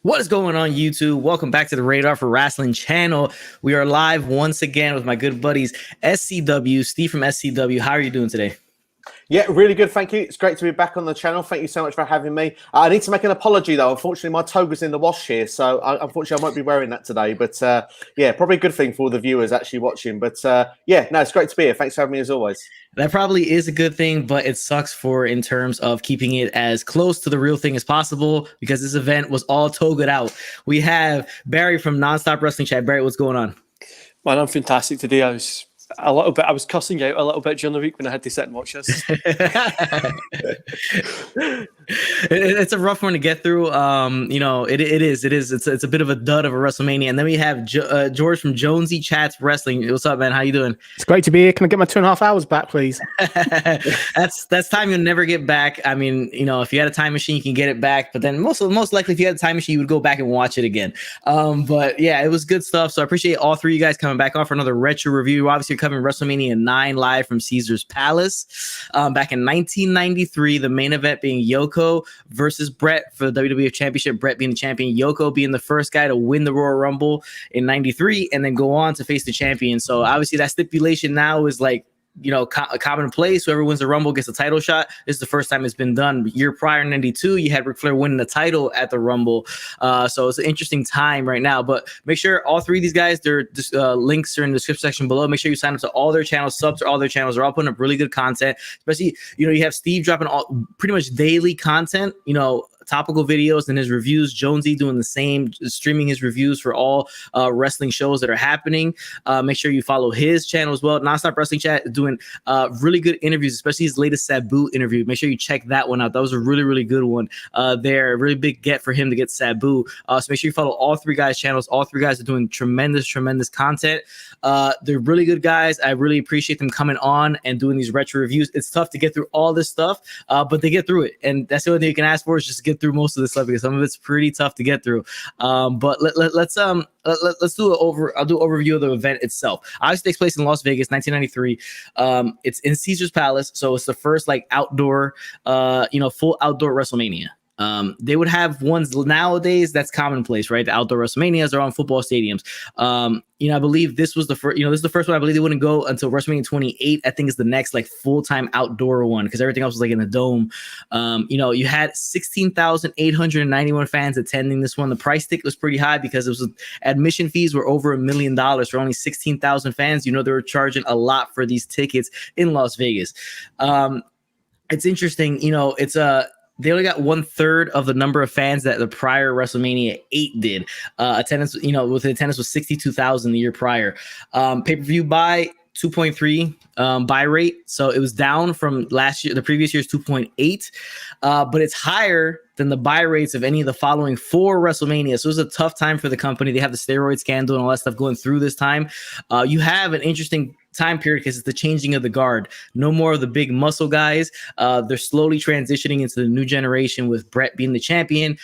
What is going on, YouTube? Welcome back to the Radar for Wrestling channel. We are live once again with my good buddies SCW, Steve from SCW. How are you doing today? Yeah, really good. Thank you. It's great to be back on the channel. Thank you so much for having me. I need to make an apology, though. Unfortunately, my toga's in the wash here, so unfortunately, I won't be wearing that today. But yeah, probably a good thing for all the viewers actually watching. But yeah, no, it's great to be here. Thanks for having me as always. That probably is a good thing, but it sucks in terms of keeping it as close to the real thing as possible because this event was all togaed out. We have Barry from Nonstop Wrestling Chat. Barry, what's going on? Man, I'm fantastic today. I was cussing out a little bit during the week when I had to sit and watch this. It's a rough one to get through. It's a bit of a dud of a WrestleMania. And then we have George from Jonesy Chats Wrestling. What's up, man? How you doing? It's great to be here. Can I get my 2.5 hours back, please? That's time you'll never get back. I mean, if you had a time machine, you can get it back. But then most likely, if you had a time machine, you would go back and watch it again. But yeah, it was good stuff. So I appreciate all three of you guys coming back on for another retro review. Obviously, you're covering WrestleMania 9 live from Caesar's Palace. Back in 1993, the main event being Yoko versus Bret for the WWF Championship. Bret being the champion, Yoko being the first guy to win the Royal Rumble in 93 and then go on to face the champion. So obviously that stipulation now is like, a commonplace. Whoever wins the Rumble gets a title shot. This is the first time it's been done. The year prior, 92, you had Ric Flair winning the title at the Rumble. So it's an interesting time right now. But make sure all three of these guys, their links are in the description section below. Make sure you sign up to all their channels, subs to all their channels. They're all putting up really good content. Especially, you have Steve dropping pretty much daily content, topical videos and his reviews. Jonesy doing the same, streaming his reviews for all wrestling shows that are happening. Make sure you follow his channel as well. Nonstop Wrestling Chat doing really good interviews, especially his latest Sabu interview. Make sure you check that one out. That was a really, really good one there. A really big get for him to get Sabu. So make sure you follow all three guys' channels. All three guys are doing tremendous content. They're really good guys. I really appreciate them coming on and doing these retro reviews. It's tough to get through all this stuff, but they get through it. And that's the only thing you can ask for is just to get through most of this stuff because some of it's pretty tough to get through. But let's do I'll do an overview of the event itself. Obviously, it takes place in Las Vegas, 1993. It's in Caesar's Palace, so it's the first outdoor, full outdoor WrestleMania. They would have ones nowadays that's commonplace, right? The outdoor WrestleManias are on football stadiums. I believe this was the first, this is the first one. I believe they wouldn't go until WrestleMania 28. I think is the next full-time outdoor one because everything else was in a dome. You had 16,891 fans attending this one. The price ticket was pretty high because admission fees were over $1 million for only 16,000 fans. They were charging a lot for these tickets in Las Vegas. It's interesting, they only got 1/3 of the number of fans that the prior WrestleMania 8 did. Attendance, with the attendance was 62,000 the year prior. Pay-per-view buy 2.3 buy rate. So it was down from the previous year's 2.8, but it's higher than the buy rates of any of the following 4 WrestleMania. So it was a tough time for the company. They have the steroid scandal and all that stuff going through this time. You have an interesting time period because it's the changing of the guard. No more of the big muscle guys. They're slowly transitioning into the new generation with Bret being the champion,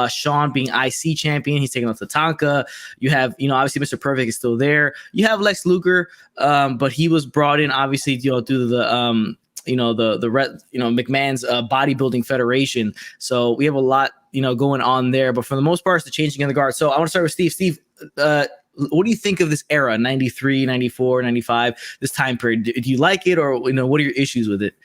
Shawn being IC champion. He's taking on Tatanka. You have, obviously Mr. Perfect is still there. You have Lex Luger, but he was brought in obviously, due to the McMahon's bodybuilding federation. So we have a lot, going on there. But for the most part, it's the changing of the guard. So I want to start with Steve. Steve, what do you think of this era, 93, 94, 95, this time period? Do you like it or, what are your issues with it?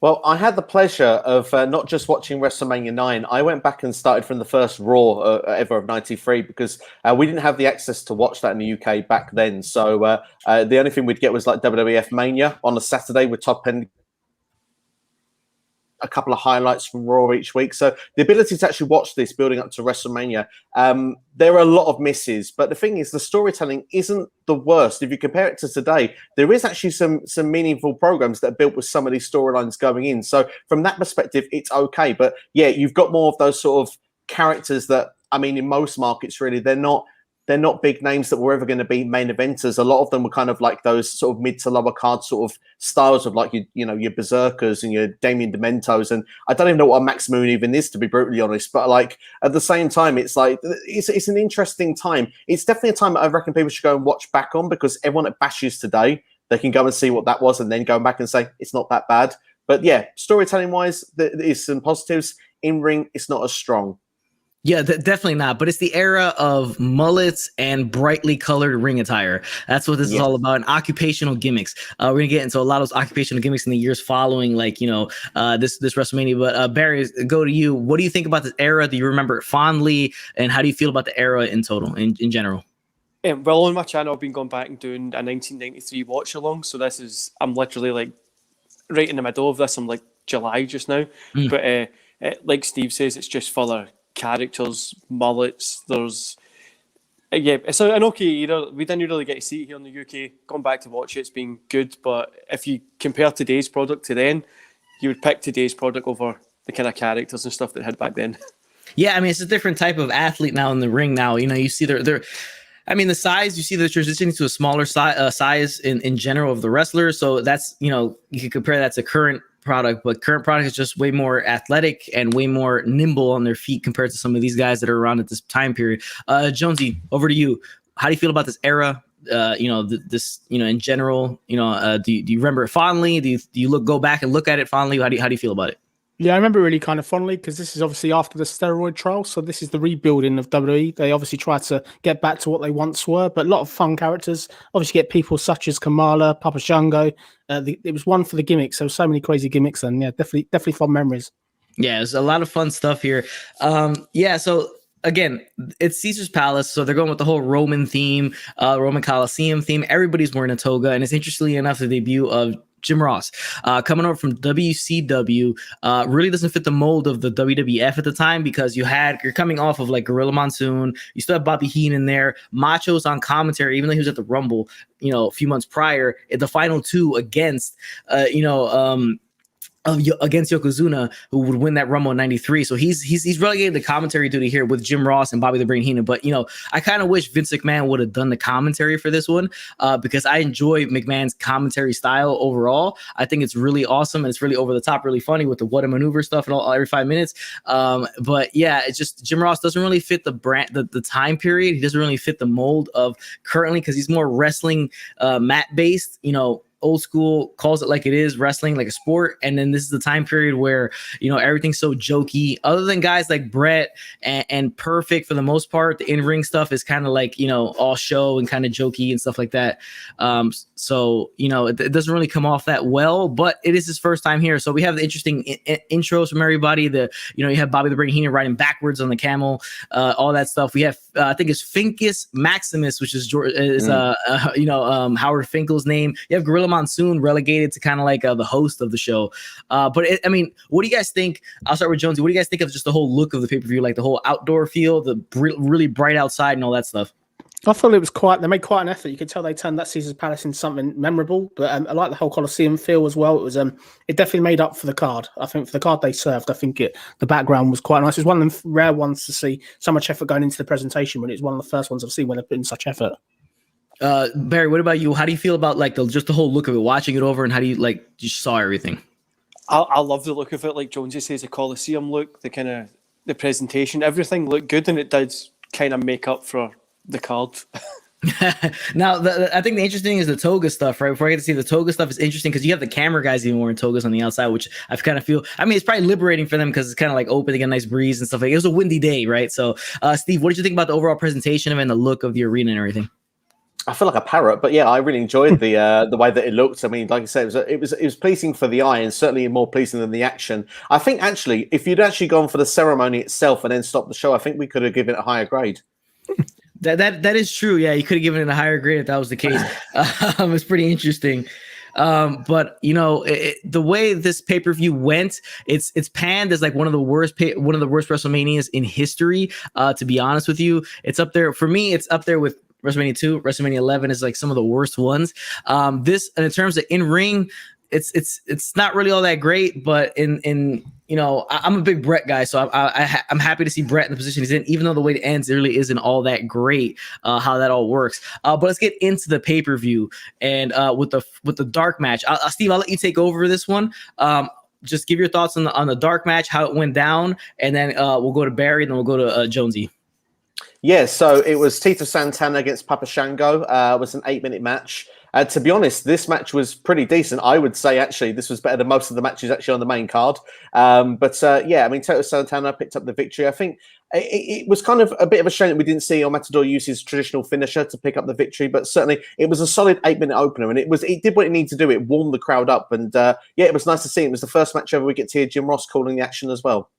Well, I had the pleasure of not just watching WrestleMania 9. I went back and started from the first Raw ever of 93 because we didn't have the access to watch that in the UK back then. So the only thing we'd get was WWF Mania on a Saturday with top end, a couple of highlights from Raw each week. So the ability to actually watch this building up to WrestleMania, there are a lot of misses. But the thing is, the storytelling isn't the worst. If you compare it to today, there is actually some meaningful programs that are built with some of these storylines going in. So from that perspective, it's okay. But yeah, you've got more of those sort of characters that, in most markets, really, they're not big names that were ever going to be main eventers. A lot of them were kind of like those sort of mid to lower card sort of styles of your Berserkers and your Damien Dementos. And I don't even know what a Max Moon even is, to be brutally honest. But at the same time, it's an interesting time. It's definitely a time that I reckon people should go and watch back on because everyone that bashes today, they can go and see what that was and then go back and say, it's not that bad. But yeah, storytelling wise, there is some positives. In ring, it's not as strong. Yeah, definitely not. But it's the era of mullets and brightly colored ring attire. That's what this is all about, and occupational gimmicks. We're gonna get into a lot of those occupational gimmicks in the years following, like this WrestleMania. But Barry, go to you. What do you think about this era? Do you remember it fondly, and how do you feel about the era in total, in general? Well, on my channel, I've been going back and doing a 1993 watch along. So I'm literally like right in the middle of this. I'm like July just now, but like Steve says, it's just full of characters, mullets. There's it's an okay era. We didn't really get to see it here in the UK. Going back to watch it, it's been good. But if you compare today's product to then, you would pick today's product over the kind of characters and stuff that had back then. Yeah, I mean, it's a different type of athlete now in the ring. Now, you see they're I mean, the size, you see the transitioning to a smaller size in general of the wrestlers. So that's, you can compare that to current product, but current product is just way more athletic and way more nimble on their feet compared to some of these guys that are around at this time period. Jonesy, over to you. How do you feel about this era? In general, do you remember it fondly? Do you go back and look at it fondly? How do you feel about it? Yeah, I remember really kind of fondly because this is obviously after the steroid trial. So this is the rebuilding of WWE. They obviously tried to get back to what they once were, but a lot of fun characters. Obviously get people such as Kamala, Papa Shango. It was one for the gimmicks. There were so many crazy gimmicks, and yeah, definitely fun memories. Yeah, there's a lot of fun stuff here. So again, it's Caesar's Palace, so they're going with the whole Roman theme, Roman Coliseum theme. Everybody's wearing a toga, and it's interestingly enough the debut of Jim Ross, coming over from WCW, really doesn't fit the mold of the WWF at the time because you're coming off of like Gorilla Monsoon. You still have Bobby Heenan there. Macho's on commentary, even though he was at the Rumble, a few months prior, at the final two against, against Yokozuna, who would win that Rumble in '93. So he's relegated the commentary duty here with Jim Ross and Bobby the Brain Heenan. But I kind of wish Vince McMahon would have done the commentary for this one, because I enjoy McMahon's commentary style overall. I think it's really awesome and it's really over the top, really funny with the what a maneuver stuff and all every 5 minutes. But yeah, it's just Jim Ross doesn't really fit the brand, the time period. He doesn't really fit the mold of currently because he's more wrestling mat based. Old school, calls it like it is, wrestling like a sport. And then this is the time period where, everything's so jokey. Other than guys like Bret and Perfect, for the most part, the in-ring stuff is kind of like, all show and kind of jokey and stuff like that. It doesn't really come off that well, but it is his first time here. So we have the interesting intros from everybody. You have Bobby the Brain Heenan riding backwards on the camel, all that stuff. We have, I think it's Finkus Maximus, which is Howard Finkel's name. You have Gorilla Monsoon relegated to kind of like the host of the show. What do you guys think? I'll start with Jonesy. What do you guys think of just the whole look of the pay-per-view, like the whole outdoor feel, the really bright outside and all that stuff? I thought they made quite an effort. You could tell they turned that Caesar's Palace into something memorable, but I like the whole Coliseum feel as well. It was it definitely made up for the card. I think for the card they served, I think the background was quite nice. It was one of the rare ones to see so much effort going into the presentation, when it's one of the first ones I've seen when they've put in such effort. Barry, what about you? How do you feel about like just the whole look of it, watching it over, and how do you just saw everything? I love the look of it. Like Jonesy says, the Coliseum look, the presentation, everything looked good, and it did kind of make up for the card. Now, I think the interesting is the toga stuff, right? Before I get to see the toga stuff, is interesting because you have the camera guys even wearing togas on the outside, which I kind of feel. I mean, it's probably liberating for them because it's kind of like open, they get a nice breeze and stuff. Like it was a windy day, right? So, Steve, what did you think about the overall presentation and the look of the arena and everything? I feel like a parrot, but yeah, I really enjoyed the way that it looked. I mean, like I said, it was pleasing for the eye and certainly more pleasing than the action. I think actually, if you'd actually gone for the ceremony itself and then stopped the show, I think we could have given it a higher grade. That is true. Yeah, you could have given it a higher grade if that was the case. It's pretty interesting. But the way this pay-per-view went, it's panned as like one of the worst WrestleManias in history. To be honest with you, it's up there for me. It's up there with WrestleMania 2, WrestleMania 11 is like some of the worst ones. This, and in terms of in-ring, it's not really all that great, but I'm a big Bret guy, so I'm happy to see Bret in the position he's in, even though the way it ends, it really isn't all that great, how that all works. But let's get into the pay-per-view and with the dark match. Steve, I'll let you take over this one. Just give your thoughts on the dark match, how it went down, and then we'll go to Barry, and then we'll go to Jonesy. Yeah, so it was Tito Santana against Papa Shango. It was an 8-minute match. To be honest, this match was pretty decent. I would say, actually, this was better than most of the matches actually on the main card. Tito Santana picked up the victory. I think it was kind of a bit of a shame that we didn't see El Matador use his traditional finisher to pick up the victory, but certainly it was a solid 8-minute opener, and it did what it needed to do. It warmed the crowd up, and it was nice to see. It was the first match ever we get to hear Jim Ross calling the action as well.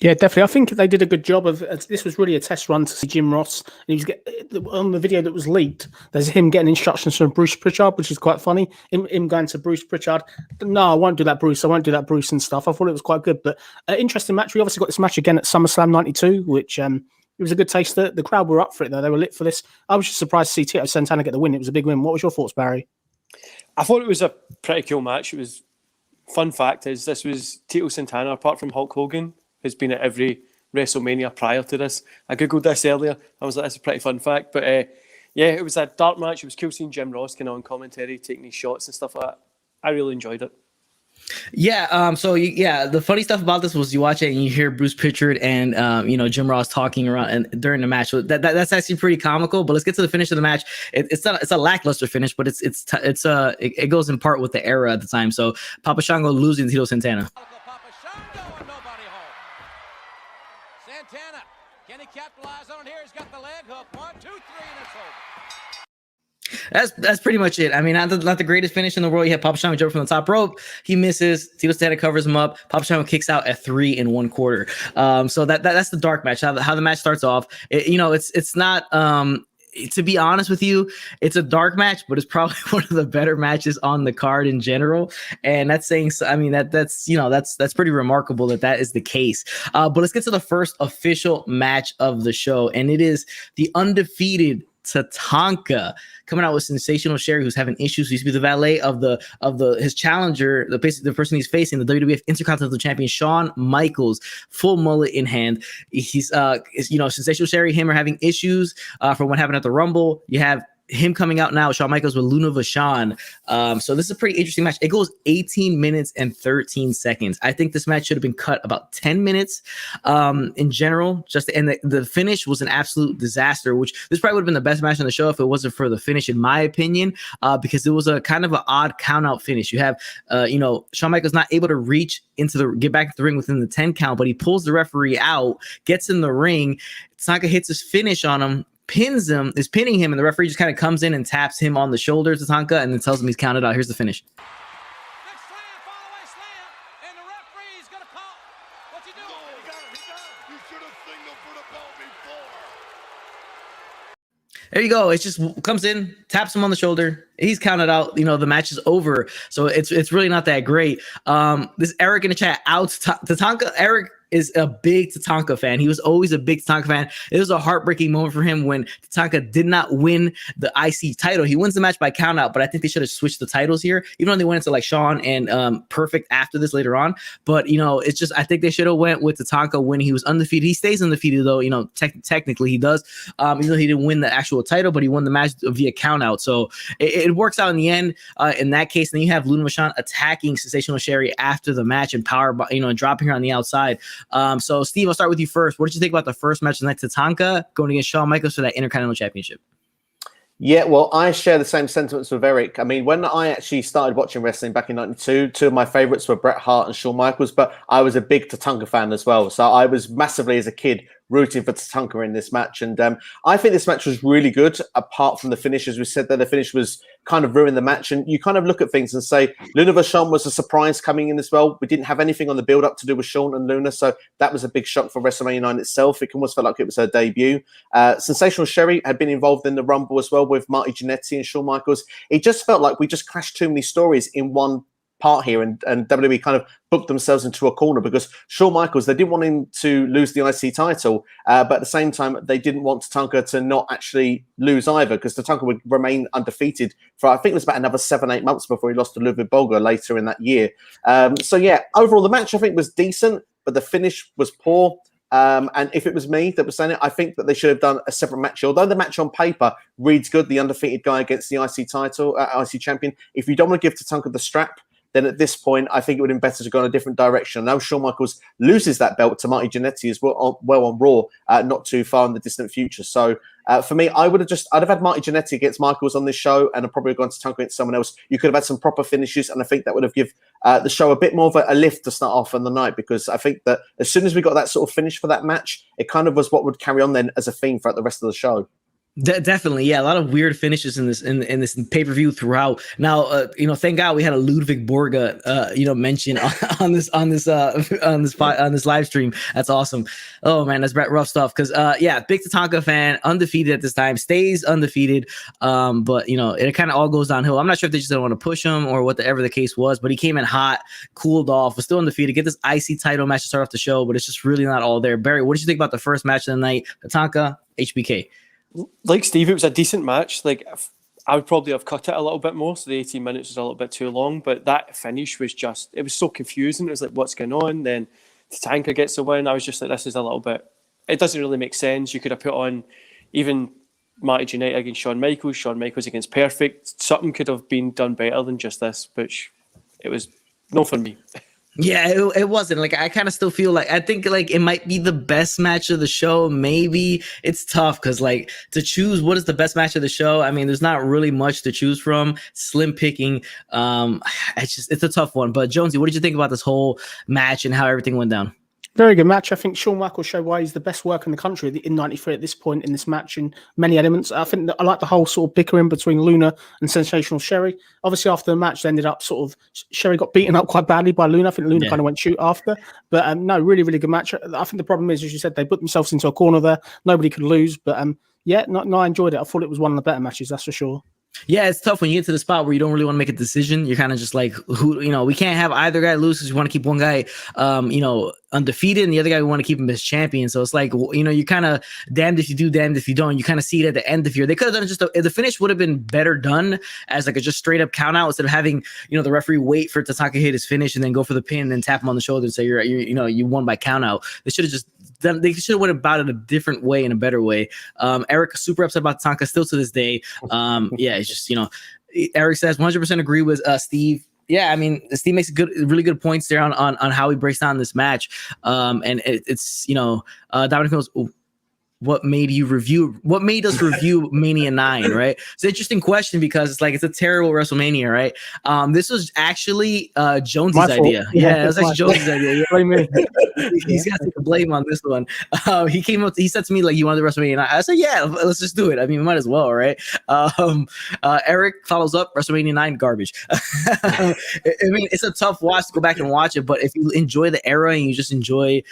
Yeah, definitely. I think they did a good job of. This was really a test run to see Jim Ross. And he was on the video that was leaked. There's him getting instructions from Bruce Pritchard, which is quite funny. Him going to Bruce Pritchard. No, I won't do that, Bruce. I won't do that, Bruce, and stuff. I thought it was quite good. But interesting match. We obviously got this match again at SummerSlam '92, which it was a good taster. The crowd were up for it though. They were lit for this. I was just surprised to see Tito Santana get the win. It was a big win. What was your thoughts, Barry? I thought it was a pretty cool match. It was. Fun fact is this was Tito Santana, apart from Hulk Hogan, who's been at every WrestleMania prior to this. I googled this earlier. I was like, that's a pretty fun fact. But it was a dark match. It was cool seeing Jim Ross kind of on commentary, taking these shots and stuff like that. I really enjoyed it. Yeah. The funny stuff about this was you watch it and you hear Bruce Pritchard and Jim Ross talking around and during the match. So that's actually pretty comical. But let's get to the finish of the match. It's a lackluster finish, but it goes in part with the era at the time. So Papa Shango losing to Tito Santana. Santana, can he capitalize on it here? He's got the leg hook. 1, 2, 3, and it's over. That's pretty much it. I mean, not the greatest finish in the world. You have Papa Shango jump from the top rope. He misses. Tito Santana covers him up. Papa Shango kicks out at 3 1/4. So that's the dark match. How the match starts off. It's not. To be honest with you, it's a dark match, but it's probably one of the better matches on the card in general. And that's saying, I mean, that's pretty remarkable that is the case. But let's get to the first official match of the show. And it is the undefeated Tatanka coming out with Sensational Sherry, who's having issues. He used to be the valet of his challenger, the person he's facing, the WWF Intercontinental Champion Shawn Michaels, full mullet in hand. He's Sensational Sherry, him are having issues from what happened at the Rumble. You have him coming out now, Shawn Michaels with Luna Vachon. So this is a pretty interesting match. It goes 18 minutes and 13 seconds. I think this match should have been cut about 10 minutes in general. And the finish was an absolute disaster, which this probably would have been the best match on the show if it wasn't for the finish, in my opinion, because it was a kind of an odd count out finish. You have, Shawn Michaels not able to get back to the ring within the 10 count, but he pulls the referee out, gets in the ring. Tatanka hits his finish on him, is pinning him, and the referee just kind of comes in and taps him on the shoulder, Tatanka, and then tells him he's counted out. Here's the finish. Next slam, follow-away slam, and the referee's going to call. What's he doing? No, he got him. You should have signaled for the bell before. There you go. It just comes in, taps him on the shoulder. He's counted out. The match is over. So it's really not that great. This Eric in the chat out. Tatanka, Eric is a big Tatanka fan. He was always a big Tatanka fan. It was a heartbreaking moment for him when Tatanka did not win the IC title. He wins the match by count out, but I think they should have switched the titles here, even though they went into like Shawn and Perfect after this later on. But it's just, I think they should have went with Tatanka when he was undefeated. He stays undefeated though. Technically he does, even though he didn't win the actual title, but he won the match via count out. So it works out in the end. In that case, then you have Luna Vachon attacking Sensational Sherry after the match and and dropping her on the outside. So Steve, I'll start with you first. What did you think about the first match tonight? Tatanka going against Shawn Michaels for that Intercontinental Championship? Yeah, well, I share the same sentiments with Eric. I mean, when I actually started watching wrestling back in '92, two of my favorites were Bret Hart and Shawn Michaels, but I was a big Tatanka fan as well. So I was massively, as a kid, rooting for Tatanka in this match. And I think this match was really good, apart from the finish. As we said, that the finish was kind of ruined the match. And you kind of look at things and say, Luna Vachon was a surprise coming in as well. We didn't have anything on the build-up to do with Shawn and Luna, so that was a big shock for WrestleMania 9 itself. It almost felt like it was her debut. Sensational Sherry had been involved in the Rumble as well with Marty Jannetty and Shawn Michaels. It just felt like we just crashed too many stories in one part here, and WWE kind of booked themselves into a corner because Shawn Michaels, they didn't want him to lose the IC title, but at the same time, they didn't want Tatanka to not actually lose either, because Tatanka would remain undefeated for, I think it was about another 7-8 months before he lost to Ludwig Bolger later in that year. So yeah, overall, the match I think was decent, but the finish was poor. And if it was me that was saying it, I think that they should have done a separate match. Although the match on paper reads good, the undefeated guy against the IC title, IC champion, if you don't want to give Tatanka the strap, then at this point, I think it would have been better to go in a different direction. Now Shawn Michaels loses that belt to Marty Jannetty as well on Raw, not too far in the distant future. So for me, I'd have had Marty Jannetty against Michaels on this show, and I'd probably gone to Tatanka against someone else. You could have had some proper finishes, and I think that would have given the show a bit more of a lift to start off on the night, because I think that as soon as we got that sort of finish for that match, it kind of was what would carry on then as a theme throughout the rest of the show. Definitely, yeah. A lot of weird finishes in this pay-per-view throughout. Now, thank God we had a Ludwig Borga, mention on this live stream. That's awesome. Oh man, that's rough stuff. Because big Tatanka fan, undefeated at this time, stays undefeated. But it kind of all goes downhill. I'm not sure if they just don't want to push him or whatever the case was. But he came in hot, cooled off, was still undefeated. Get this IC title match to start off the show, but it's just really not all there. Barry, what did you think about the first match of the night? Tatanka, HBK. Like Steve, it was a decent match. Like, I would probably have cut it a little bit more, so the 18 minutes was a little bit too long, but that finish was it was so confusing. It was like, what's going on? Then Tatanka gets the win. I was just like, this is a little bit, it doesn't really make sense. You could have put on even Marty Jannetty against Shawn Michaels against Perfect. Something could have been done better than just this, which it was not for me. Yeah, it wasn't. Like, I kind of still feel like, I think like it might be the best match of the show. Maybe it's tough because like to choose what is the best match of the show. I mean, there's not really much to choose from. Slim picking. It's a tough one. But Jonesy, what did you think about this whole match and how everything went down? Very good match. I think Shawn Michaels showed why he's the best worker in the country in '93 at this point in this match in many elements. I think that I like the whole sort of bickering between Luna and Sensational Sherry. Obviously, after the match, they ended up Sherry got beaten up quite badly by Luna. I think Luna kind of went shoot after. But no, really, really good match. I think the problem is, as you said, they put themselves into a corner there. Nobody could lose. But I enjoyed it. I thought it was one of the better matches, that's for sure. Yeah, it's tough when you get to the spot where you don't really want to make a decision. You're kind of just like, we can't have either guy lose because we want to keep one guy, undefeated, and the other guy we want to keep him as champion. So it's like, you kind of damned if you do, damned if you don't. You kind of see it at the end of here. They could have done the finish would have been better done as like a just straight up count out instead of having the referee wait for Tatanka hit his finish and then go for the pin and then tap him on the shoulder and say you won by count out. They should have went about it a different way and a better way. Eric super upset about Tatanka still to this day. It's just Eric says 100% agree with Steve. Yeah, I mean, Steve makes really good points there on how he breaks down this match. And it's Dominic knows what made us review Mania 9, right? It's an interesting question because it's a terrible WrestleMania, right? This was actually Jonesy's idea. Yeah, it was actually Jonesy's idea. Yeah. Blame me. He's got to take the blame on this one. He said to me, like, you want the WrestleMania 9? I said, yeah, let's just do it. I mean, we might as well, right? Eric follows up, WrestleMania 9, garbage. I mean, it's a tough watch to go back and watch it, but if you enjoy the era and you just enjoy,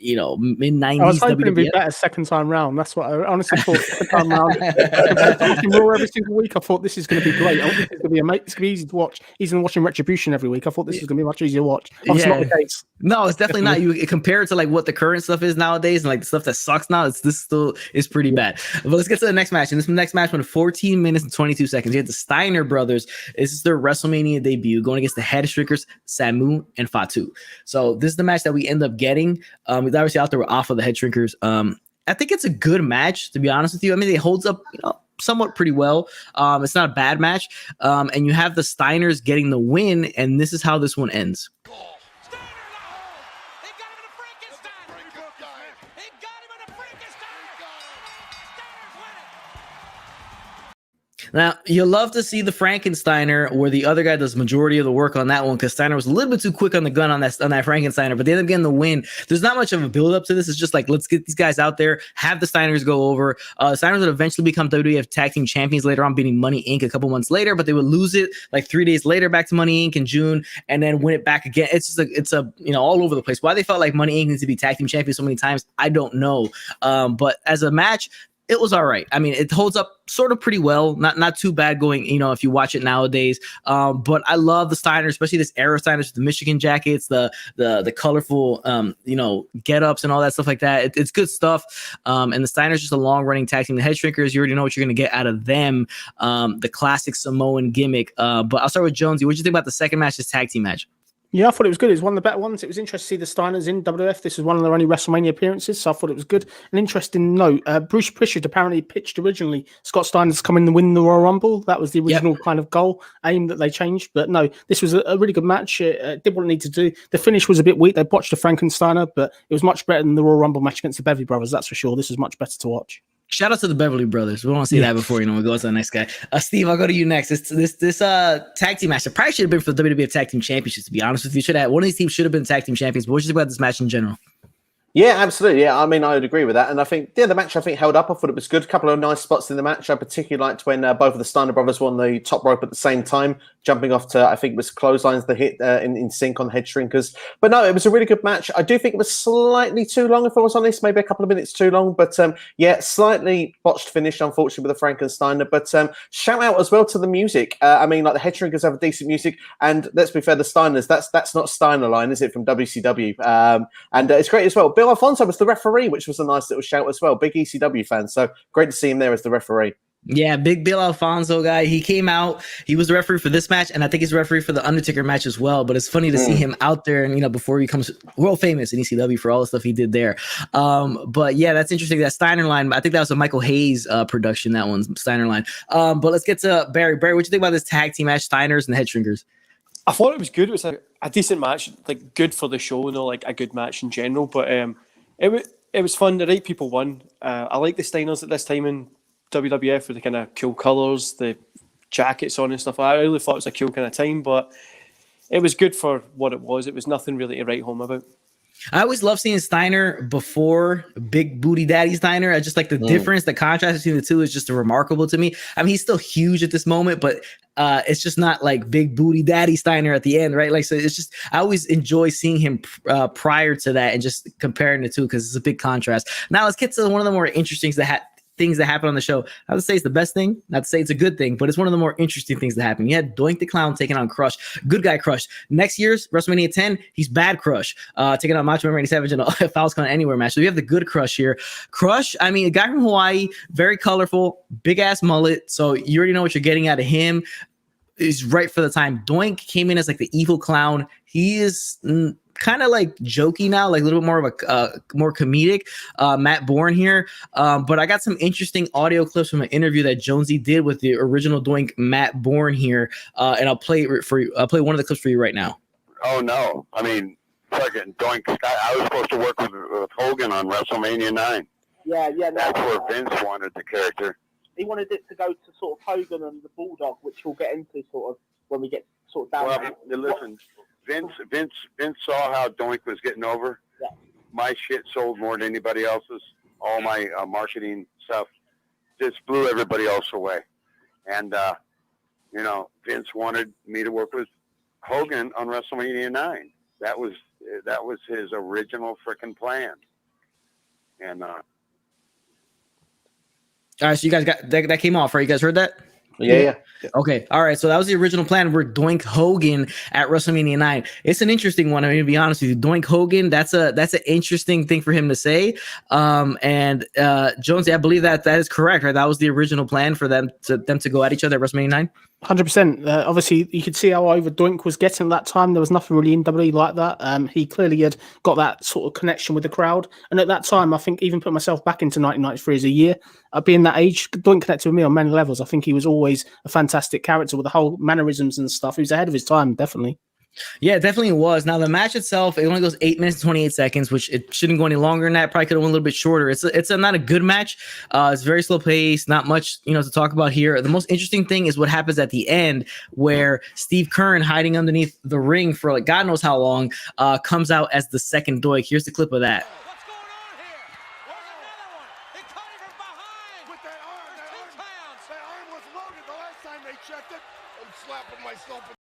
mid-90s I was hoping it'd be WWF. better second time round. That's what I honestly thought. Second time round. Watching Raw every single week, I thought this is going to be great. I thought this is going to be amazing. It's going to be easy to watch. Easy than watching Retribution every week. I thought this was going to be much easier to watch. Obviously not the case. No, it's definitely not. You compare it to like what the current stuff is nowadays and like the stuff that sucks now. This still is pretty bad. But let's get to the next match. And this next match went 14 minutes and 22 seconds. You had the Steiner brothers. This is their WrestleMania debut going against the Headshrinkers, Samu and Fatu. So this is the match that we end up getting. Obviously out there off of the Headshrinkers. I think it's a good match, to be honest with you. I mean, it holds up, somewhat pretty well. It's not a bad match. And you have the Steiners getting the win, and this is how this one ends. Now, you love to see the Frankensteiner where the other guy does majority of the work on that one because Steiner was a little bit too quick on the gun on that Frankensteiner, but they end up getting the win. There's not much of a build up to this. It's just like, let's get these guys out there, have the Steiners go over. Steiners would eventually become WWF Tag Team Champions later on, beating Money Inc. a couple months later, but they would lose it like 3 days later back to Money Inc. in June and then win it back again. It's just all over the place. Why they felt like Money Inc. needs to be Tag Team Champions so many times, I don't know. But as a match, it was all right. I mean, it holds up sort of pretty well. Not too bad going, if you watch it nowadays. But I love the Steiners, especially this era Steiners, the Michigan jackets, the colorful, get-ups and all that stuff like that. It's good stuff. And the Steiners just a long-running tag team. The Headshrinkers, you already know what you're going to get out of them. The classic Samoan gimmick. But I'll start with Jonesy. What did you think about the second match, this tag team match? Yeah, I thought it was good. It was one of the better ones. It was interesting to see the Steiners in WWF. This was one of their only WrestleMania appearances, so I thought it was good. An interesting note, Bruce Prichard apparently pitched originally Scott Steiner to come in and win the Royal Rumble. That was the original kind of goal, aim that they changed. But no, this was a really good match. It did what it needed to do. The finish was a bit weak. They botched the Frankensteiner, but it was much better than the Royal Rumble match against the Beverly Brothers, that's for sure. This was much better to watch. Shout out to the Beverly Brothers. We want to see that before we go to the next guy. Steve, I'll go to you next. This tag team match. It probably should have been for the WWF Tag Team Championships, to be honest with you. One of these teams should have been tag team champions. But what do you think about this match in general? Yeah, absolutely. Yeah, I mean, I would agree with that. And I think, the match, held up. I thought it was good. A couple of nice spots in the match. I particularly liked when both of the Steiner brothers were on the top rope at the same time, jumping off to, I think it was clotheslines, the hit in sync on Headshrinkers. But no, it was a really good match. I do think it was slightly too long, if I was honest, maybe a couple of minutes too long. But slightly botched finish, unfortunately, with the Frankensteiner. But shout out as well to the music. I mean, like the Headshrinkers have a decent music. And let's be fair, the Steiners, that's not Steiner line, is it, from WCW? And it's great as well. Bill Alfonso was the referee, which was a nice little shout as well. Big ECW fan. So great to see him there as the referee. Yeah, big Bill Alfonso guy. He came out. He was the referee for this match, and I think he's the referee for the Undertaker match as well. But it's funny to see him out there, and before he becomes world famous in ECW for all the stuff he did there. But yeah, that's interesting. That Steiner line, I think that was a Michael Hayes production. That one's Steiner line. But let's get to Barry. Barry, what do you think about this tag team match, Steiners and the Headshrinkers? I thought it was good. It was a decent match, like good for the show, like a good match in general. But it was fun. The right people won. I like the Steiners at this time in WWF with the kind of cool colours, the jackets on and stuff. I really thought it was a cool kind of time, but it was good for what it was. It was nothing really to write home about. I always love seeing Steiner before Big Booty Daddy Steiner. I just like the difference, the contrast between the two is just remarkable to me. I mean, he's still huge at this moment, but it's just not like Big Booty Daddy Steiner at the end, right? Like, so it's just, I always enjoy seeing him prior to that and just comparing the two because it's a big contrast. Now let's get to one of the more interesting things that happen on the show. Not to say it's the best thing, not to say it's a good thing, but it's one of the more interesting things that happen. You had Doink the Clown taking on Crush. Good guy Crush. Next year's WrestleMania 10, he's bad Crush. Taking on Macho Man Randy Savage in a Falcon Anywhere match. So we have the good Crush here. Crush, I mean, a guy from Hawaii, very colorful, big ass mullet. So you already know what you're getting out of him. Is right for the time. Doink came in as like the evil clown. He is kind of like jokey now, like a little bit more of a more comedic Matt Bourne here. But I got some interesting audio clips from an interview that Jonesy did with the original Doink Matt Bourne here, and I'll play it for you. I'll play one of the clips for you right now. Oh no! I mean, fucking Doink. I was supposed to work with Hogan on WrestleMania 9. Yeah. That's where Vince wanted the character. He wanted it to go to sort of Hogan and the Bulldog, which we'll get into sort of when we get sort of down. Well, listen, Vince saw how Doink was getting over. Yeah. My shit sold more than anybody else's. All my marketing stuff just blew everybody else away. And Vince wanted me to work with Hogan on WrestleMania 9. That was his original freaking plan. And all right, so you guys got that came off, right? You guys heard that? Yeah. Okay. All right. So that was the original plan. We're Doink Hogan at WrestleMania 9. It's an interesting one. I mean, to be honest with you, Doink Hogan, that's an interesting thing for him to say. And Jonesy, I believe that is correct, right? That was the original plan for them to go at each other at WrestleMania 9. 100%. Obviously, you could see how over Doink was getting at that time. There was nothing really in WWE like that. He clearly had got that sort of connection with the crowd. And at that time, I think even put myself back into 1993 as a year. Being that age, Doink connected with me on many levels. I think he was always a fantastic character with the whole mannerisms and stuff. He was ahead of his time, definitely. Yeah, it definitely was. Now the match itself, it only goes 8 minutes and 28 seconds, which it shouldn't go any longer than that. Probably could have went a little bit shorter. It's not a good match. It's very slow paced. Not much, to talk about here. The most interesting thing is what happens at the end, where Steve Keirn, hiding underneath the ring for like God knows how long, comes out as the second Doink. Here's the clip of that. What's going on here? Where's another one? They caught him from behind. With that arm, that arm was loaded the last time they checked it. I'm slapping myself.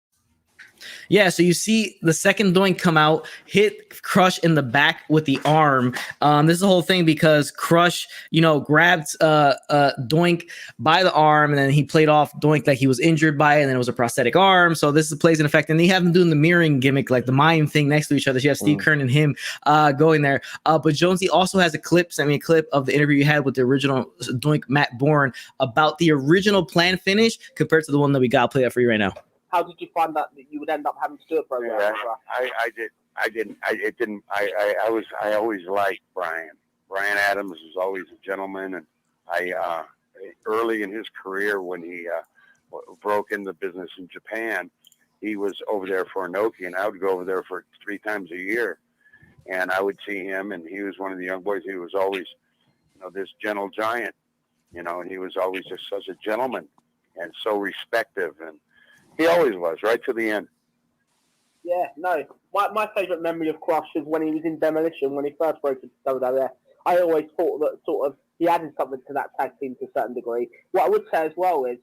Yeah, so you see the second Doink come out, hit Crush in the back with the arm. This is the whole thing because Crush, grabbed Doink by the arm, and then he played off Doink like he was injured by it, and then it was a prosthetic arm. So this plays an effect, and they have them doing the mirroring gimmick, like the mime thing next to each other. So you have Steve Keirn and him going there. But Jonesy also has a clip of the interview you had with the original Doink Matt Bourne about the original plan finish compared to the one that we got. I'll play that for you right now. how did you find that you would end up having to do a program? Yeah, I always liked Brian. Brian Adams was always a gentleman, and I early in his career when he broke into business in Japan, he was over there for Inoki, and I would go over there for 3 times a year, and I would see him, and he was one of the young boys. He was always, this gentle giant, and he was always just such a gentleman and so respectful, and he always was right to the end. Yeah, no. My favourite memory of Crush is when he was in Demolition, when he first broke into WWF. I always thought that sort of he added something to that tag team to a certain degree. What I would say as well is,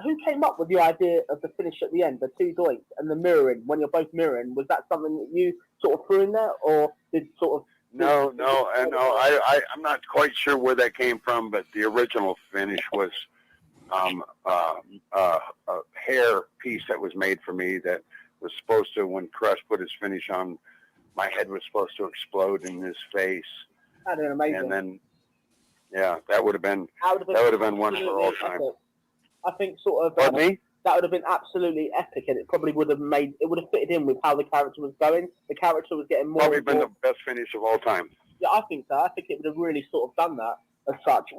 who came up with the idea of the finish at the end, the 2 doinks and the mirroring, when you're both mirroring? Was that something that you sort of threw in there, or did sort of... No, I'm not quite sure where that came from, but the original finish was a hair piece that was made for me that was supposed to, when Crush put his finish on, my head was supposed to explode in his face. That'd been amazing. And then, that would have been one for all time. Epic. I think sort of Pardon me? That would have been absolutely epic, and it probably would have fitted in with how the character was going. The character was getting more. Probably been the best finish of all time. Yeah, I think so. I think it would have really sort of done that as such.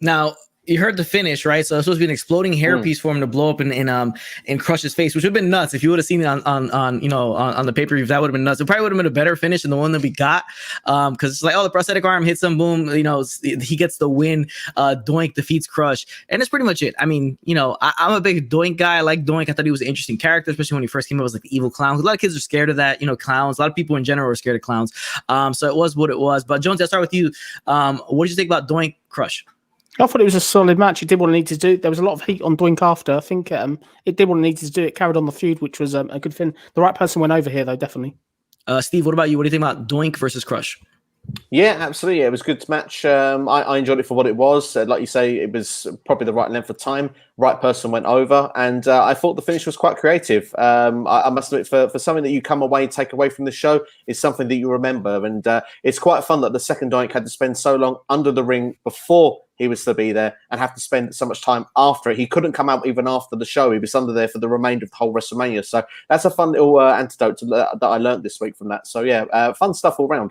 Now, you heard the finish, right? So it's supposed to be an exploding hairpiece for him to blow up in Crush's face, which would have been nuts if you would have seen it on the pay-per-view. That would have been nuts. It probably would have been a better finish than the one that we got, because it's like, the prosthetic arm hits him, boom, he gets the win. Doink defeats Crush, and that's pretty much it. I mean, I'm a big Doink guy. I like Doink. I thought he was an interesting character, especially when he first came up as like the evil clown. A lot of kids are scared of that, clowns. A lot of people in general are scared of clowns. So it was what it was. But Jones, I'll start with you. What did you think about Doink Crush? I thought it was a solid match. It did what it needed to do. There was a lot of heat on Doink after. I think it did what it needed to do. It carried on the feud, which was a good thing. The right person went over here, though, definitely. Steve, what about you? What do you think about Doink versus Crush? Yeah, absolutely. It was a good match. I enjoyed it for what it was. Like you say, it was probably the right length of time. Right person went over, and I thought the finish was quite creative. I must admit, for something that you come away and take away from the show, is something that you remember. And it's quite fun that the second Doink had to spend so long under the ring before he was to be there and have to spend so much time after it. He couldn't come out even after the show. He was under there for the remainder of the whole WrestleMania. So that's a fun little antidote that I learned this week from that. So yeah, fun stuff all round.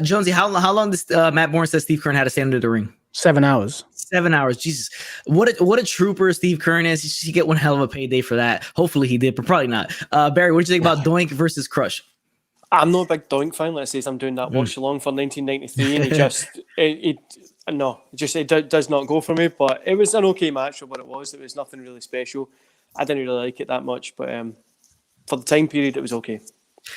Jonesy, how long does Matt Bourne says Steve Keirn had to stand under the ring? 7 hours. 7 hours. Jesus. What a trooper Steve Keirn is. He should get one hell of a payday for that. Hopefully he did, but probably not. Barry, what did you think about Doink versus Crush? I'm not a big Doink fan. Let's say I'm doing that watch along for 1993, and it does not go for me. But it was an okay match for what it was. It was nothing really special. I didn't really like it that much, but for the time period, it was okay.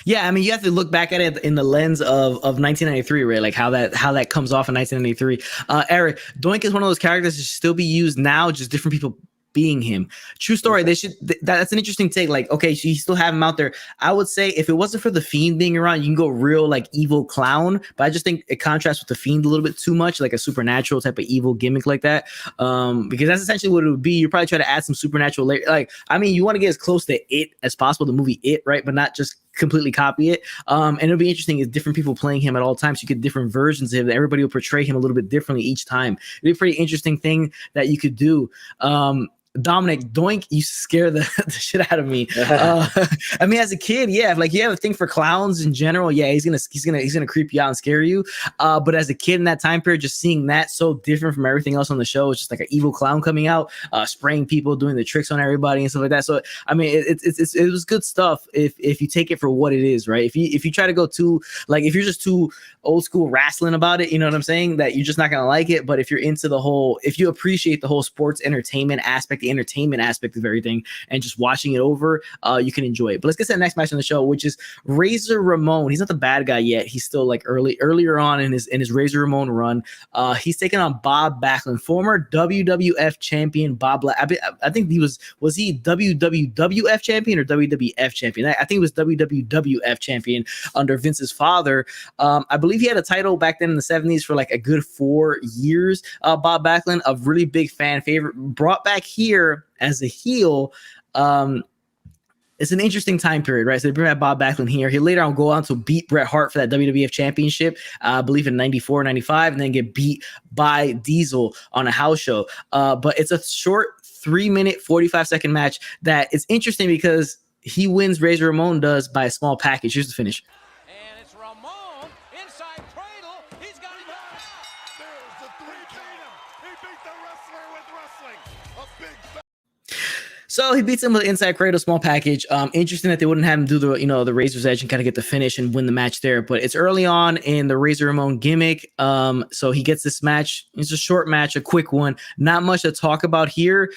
Yeah, I mean, you have to look back at it in the lens of 1993, right? Like how that comes off in 1993. Eric, Doink is one of those characters that should still be used now, just different people being him. True story. They should. That's an interesting take. Like, okay, so you still have him out there. I would say if it wasn't for the Fiend being around, you can go real like evil clown. But I just think it contrasts with the Fiend a little bit too much, like a supernatural type of evil gimmick like that. Because that's essentially what it would be. You probably try to add some supernatural layer. Like, I mean, you want to get as close to it as possible, the movie It, right? But not just completely copy it. And it'll be interesting is different people playing him at all times. You get different versions of him. Everybody will portray him a little bit differently each time. It'd be a pretty interesting thing that you could do. Dominic, Doink used to scare the shit out of me. I mean, as a kid, yeah, like you have a thing for clowns in general. Yeah, he's gonna creep you out and scare you. But as a kid in that time period, just seeing that so different from everything else on the show, it's just like an evil clown coming out, spraying people, doing the tricks on everybody and stuff like that. So I mean, it was good stuff if you take it for what it is, right? If you try to go too like if you're just too old school wrestling about it, you know what I'm saying? That you're just not gonna like it. But if you're into if you appreciate the whole sports entertainment aspect, the entertainment aspect of everything, and just watching it over, you can enjoy it. But let's get to the next match on the show, which is Razor Ramon. He's not the bad guy yet. He's still like earlier on in his Razor Ramon run. He's taking on Bob Backlund, former WWF champion. I think he was he WWF champion or WWF champion? I think he was WWF champion under Vince's father. I believe he had a title back then in the 70s for like a good 4 years. Bob Backlund, a really big fan favorite, brought back here as a heel. it's an interesting time period, right? So they bring back Bob Backlund here. He later on go on to beat Bret Hart for that WWF Championship, I believe in 94, 95, and then get beat by Diesel on a house show. But it's a short 3-minute, 45-second match that is interesting because he wins, Razor Ramon does, by a small package. Here's the finish. And it's Ramon inside cradle. He's got him out. There's the 3 beat him. He beat the wrestler with wrestling. A big So he beats him with inside cradle, small package. Interesting that they wouldn't have him do the Razor's Edge and kind of get the finish and win the match there. But it's early on in the Razor Ramon gimmick. So he gets this match. It's a short match, a quick one. Not much to talk about here.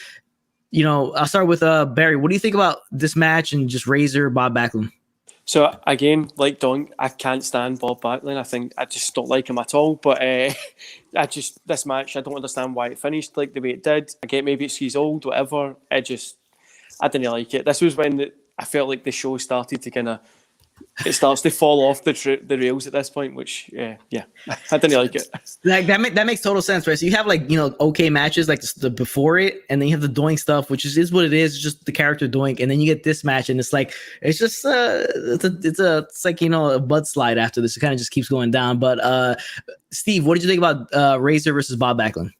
I'll start with Barry. What do you think about this match and just Razor, Bob Backlund? So again, like Doink, I can't stand Bob Backlund. I think I just don't like him at all. But this match, I don't understand why it finished like the way it did. I get maybe he's old, whatever. I didn't like it. This was when I felt like the show started to it starts to fall off the rails at this point, which I didn't like it. Like that makes total sense, right? So you have okay matches like the before it, and then you have the Doink stuff, which is what it is, just the character Doink, and then you get this match, and it's like it's just it's like a bud slide after this. It kind of just keeps going down. But Steve, what did you think about Razor versus Bob Backlund?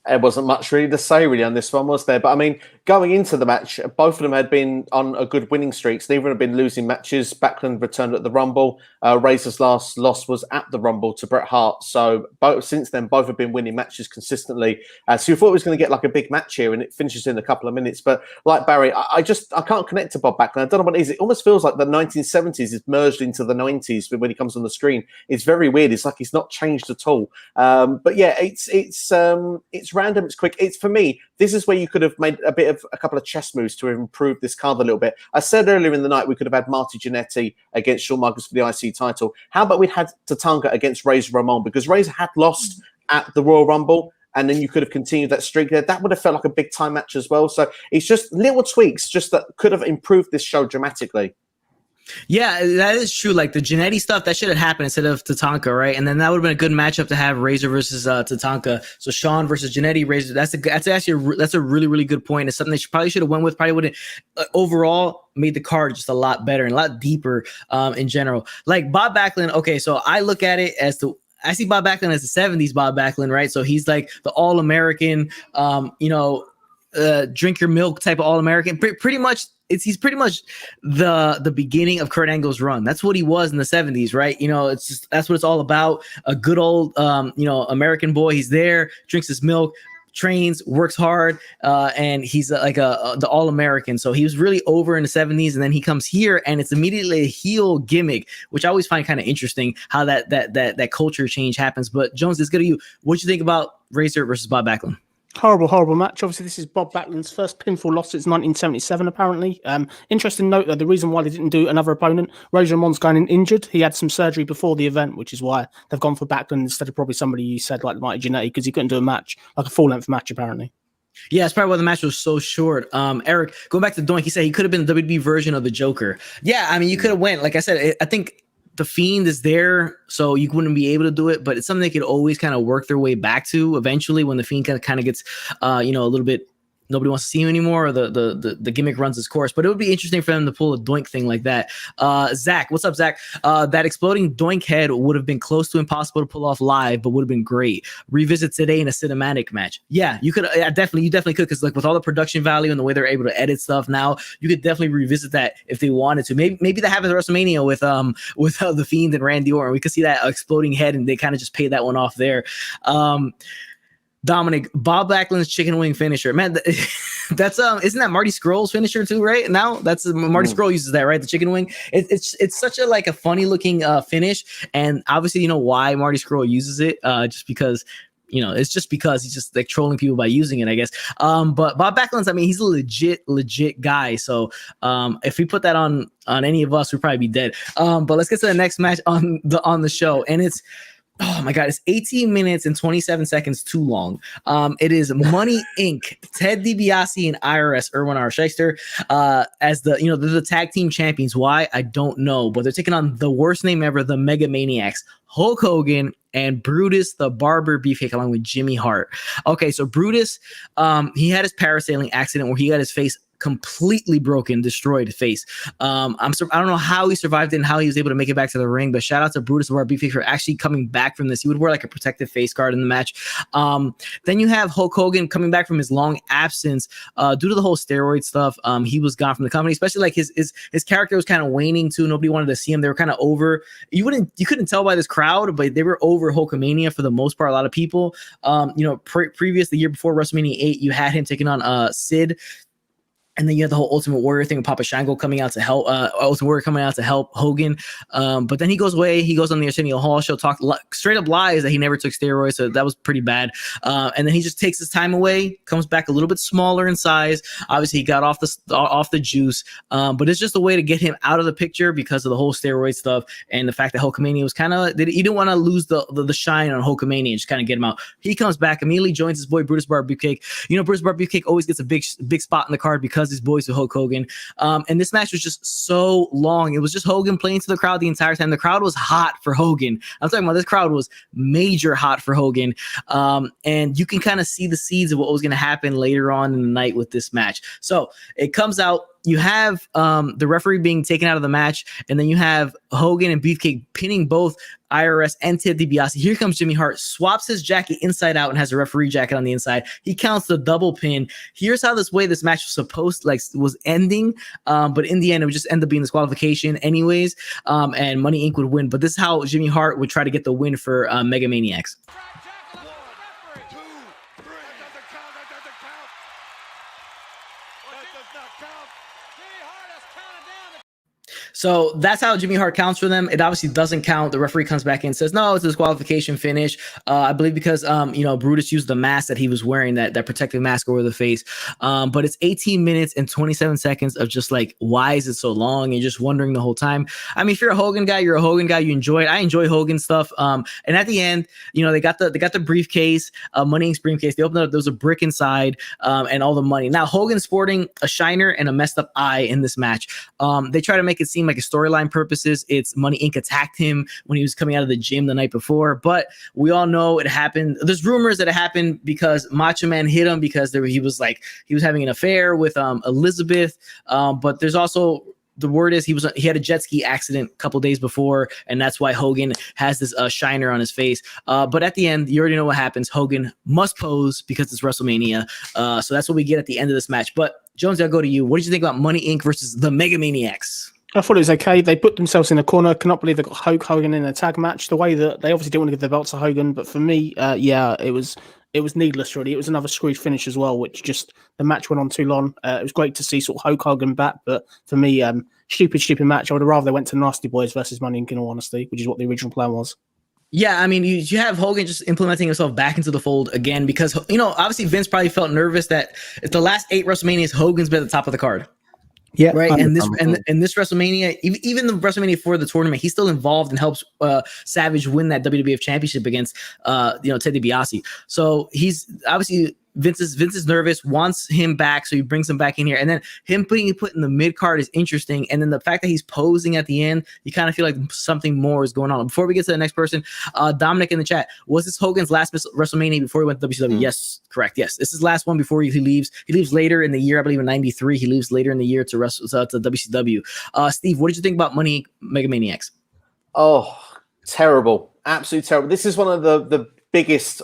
There wasn't much really to say really on this one, was there? But I mean, going into the match, both of them had been on a good winning streaks. Neither had been losing matches. Backlund returned at the Rumble. Razor's last loss was at the Rumble to Bret Hart. So since then, both have been winning matches consistently. So you thought it was going to get like a big match here, and it finishes in a couple of minutes. But like Barry, I can't connect to Bob Backlund. I don't know what it is. It almost feels like the 1970s is merged into the 90s when he comes on the screen. It's very weird. It's like he's not changed at all. But yeah, it's random. It's quick. It's for me. This is where you could have made a couple of chess moves to improve this card a little bit. I said earlier in the night we could have had Marty Jannetty against Shawn Michaels for the IC title. How about we had Tatanka against Razor Ramon, because Razor had lost at the Royal Rumble, and then you could have continued that streak there. That would have felt like a big time match as well. So it's just little tweaks, just that could have improved this show dramatically. Yeah, that is true. Like the Jannetty stuff, that should have happened instead of Tatanka, right? And then that would have been a good matchup to have Razor versus Tatanka. So Shawn versus Jannetty, Razor. That's a really, really good point. It's something they probably should have went with. Probably would have overall made the card just a lot better and a lot deeper in general. Like Bob Backlund. Okay, so I look at it I see Bob Backlund as the 70s Bob Backlund, right? So he's like the All-American, drink your milk type of All-American. Pretty much. He's pretty much the beginning of Kurt Angle's run. That's what he was in the 70s, right? It's just that's what it's all about. A good old American boy. He's there, drinks his milk, trains, works hard, and he's the All-American. So he was really over in the 70s, and then he comes here, and it's immediately a heel gimmick, which I always find kind of interesting how that culture change happens. But Jones, let's go to you. What do you think about Razor versus Bob Backlund? Horrible match. Obviously, this is Bob Backlund's first pinfall loss since 1977, apparently. Interesting note, though, the reason why they didn't do another opponent, Razor Ramon's going injured. He had some surgery before the event, which is why they've gone for Backlund instead of probably somebody you said like Marty Jannetty, because he couldn't do a match, like a full-length match, apparently. Yeah, it's probably why the match was so short. Eric, going back to Doink, he said he could have been the WWE version of the Joker. Yeah, I mean, you could have went. Like I said, I think the Fiend is there, so you wouldn't be able to do it, but it's something they could always kind of work their way back to eventually when the Fiend kind of gets, a little bit, nobody wants to see him anymore, or the gimmick runs its course. But it would be interesting for them to pull a Doink thing like that. Zach, what's up, Zach? That exploding Doink head would have been close to impossible to pull off live, but would have been great. Revisit today in a cinematic match. Yeah, you could. You definitely could, because like with all the production value and the way they're able to edit stuff now, you could definitely revisit that if they wanted to. Maybe that happens at WrestleMania with the Fiend and Randy Orton. We could see that exploding head, and they kind of just pay that one off there. Dominic, Bob Backlund's chicken wing finisher, man. That's isn't that Marty Scurll's finisher too? Right now, that's Marty Scurll uses that, right? The chicken wing. It's such a funny looking finish, and obviously you know why Marty Scurll uses it, just because. It's just because he's just like trolling people by using it, I guess. But Bob Backlund's, I mean, he's a legit guy. So if we put that on any of us, we'd probably be dead. But let's get to the next match on the show, and it's. Oh my God, it's 18 minutes and 27 seconds too long. It is Money Inc., Ted DiBiase and IRS, Erwin R. Shyster, as they're the tag team champions. Why? I don't know, but they're taking on the worst name ever, the Mega Maniacs, Hulk Hogan and Brutus the Barber Beefcake, along with Jimmy Hart. Okay, so Brutus, he had his parasailing accident where he got his face completely broken, destroyed face. I don't know how he survived it and how he was able to make it back to the ring, but shout out to Brutus Beefcake for actually coming back from this. He would wear like a protective face guard in the match. Then you have Hulk Hogan coming back from his long absence due to the whole steroid stuff. He was gone from the company, especially like his character was kind of waning too. Nobody wanted to see him. They were kind of over. You couldn't tell by this crowd, but they were over Hulkamania for the most part. A lot of people, previous the year before WrestleMania 8, you had him taking on Sid. And then you have the whole Ultimate Warrior thing with Papa Shango coming out to help, Ultimate Warrior coming out to help Hogan. But then he goes away. He goes on the Arsenio Hall show, straight up lies that he never took steroids. So that was pretty bad. And then he just takes his time away, comes back a little bit smaller in size. Obviously, he got off the juice. But it's just a way to get him out of the picture because of the whole steroid stuff and the fact that Hulkamania was kind of, he didn't want to lose the shine on Hulkamania and just kind of get him out. He comes back, immediately joins his boy Brutus Beefcake. Brutus Beefcake always gets a big spot in the card because his boys with Hulk Hogan. And this match was just so long. It was just Hogan playing to the crowd the entire time. The crowd was hot for Hogan. I'm talking about this crowd was major hot for Hogan. And you can kind of see the seeds of what was going to happen later on in the night with this match. So it comes out. You have the referee being taken out of the match, and then you have Hogan and Beefcake pinning both IRS and Ted Dibiase. Here comes Jimmy Hart, swaps his jacket inside out and has a referee jacket on the inside. He counts the double pin. Here's how this match was ending, but in the end, it would just end up being disqualification anyways, and Money Inc. would win. But this is how Jimmy Hart would try to get the win for Mega Maniacs. So that's how Jimmy Hart counts for them. It obviously doesn't count. The referee comes back in and says, no, it's a disqualification finish. I believe because, Brutus used the mask that he was wearing, that protective mask over the face. But it's 18 minutes and 27 seconds of just like, why is it so long? And just wondering the whole time. I mean, if you're a Hogan guy, you're a Hogan guy. You enjoy it. I enjoy Hogan stuff. And at the end, they got the briefcase, Money Inc.'s briefcase. They opened it up. There was a brick inside and all the money. Now, Hogan's sporting a shiner and a messed up eye in this match. They try to make it seem like a storyline purposes, it's Money Inc. attacked him when he was coming out of the gym the night before, but we all know it happened. There's rumors that it happened because Macho Man hit him because he was having an affair with Elizabeth, but there's also the word is he had a jet ski accident a couple days before, and that's why Hogan has this shiner on his face. But at the end, you already know what happens. Hogan must pose because it's WrestleMania. So that's what we get at the end of this match. But Jones, I'll go to you. What did you think about Money Inc. versus the Mega Maniacs? I thought it was okay. They put themselves in a corner. Cannot believe they got Hulk Hogan in a tag match. The way that they obviously didn't want to give the belt to Hogan, but for me, it was needless. Really, it was another screwed finish as well, which just the match went on too long. It was great to see sort of Hulk Hogan back, but for me, stupid match. I would have rather they went to Nasty Boys versus Money Inc. in all honesty, which is what the original plan was. Yeah, I mean, you have Hogan just implementing himself back into the fold again because obviously Vince probably felt nervous that if the last 8 WrestleManias, Hogan's been at the top of the card. Yeah, right. And this WrestleMania, even the WrestleMania for the tournament, he's still involved and helps Savage win that WWF Championship against Ted DiBiase. So he's obviously Vince is nervous, wants him back, so he brings him back in here, and then him put in the mid card is interesting. And then the fact that he's posing at the end, you kind of feel like something more is going on. Before we get to the next person, Dominic in the chat, was this Hogan's last WrestleMania before he went to WCW? Yes, correct. Yes, this is his last one before he leaves. He leaves later in the year, I believe in '93. He leaves later in the year to WCW. Steve, what did you think about Money Mega Maniacs? Oh, terrible, absolutely terrible. This is one of the biggest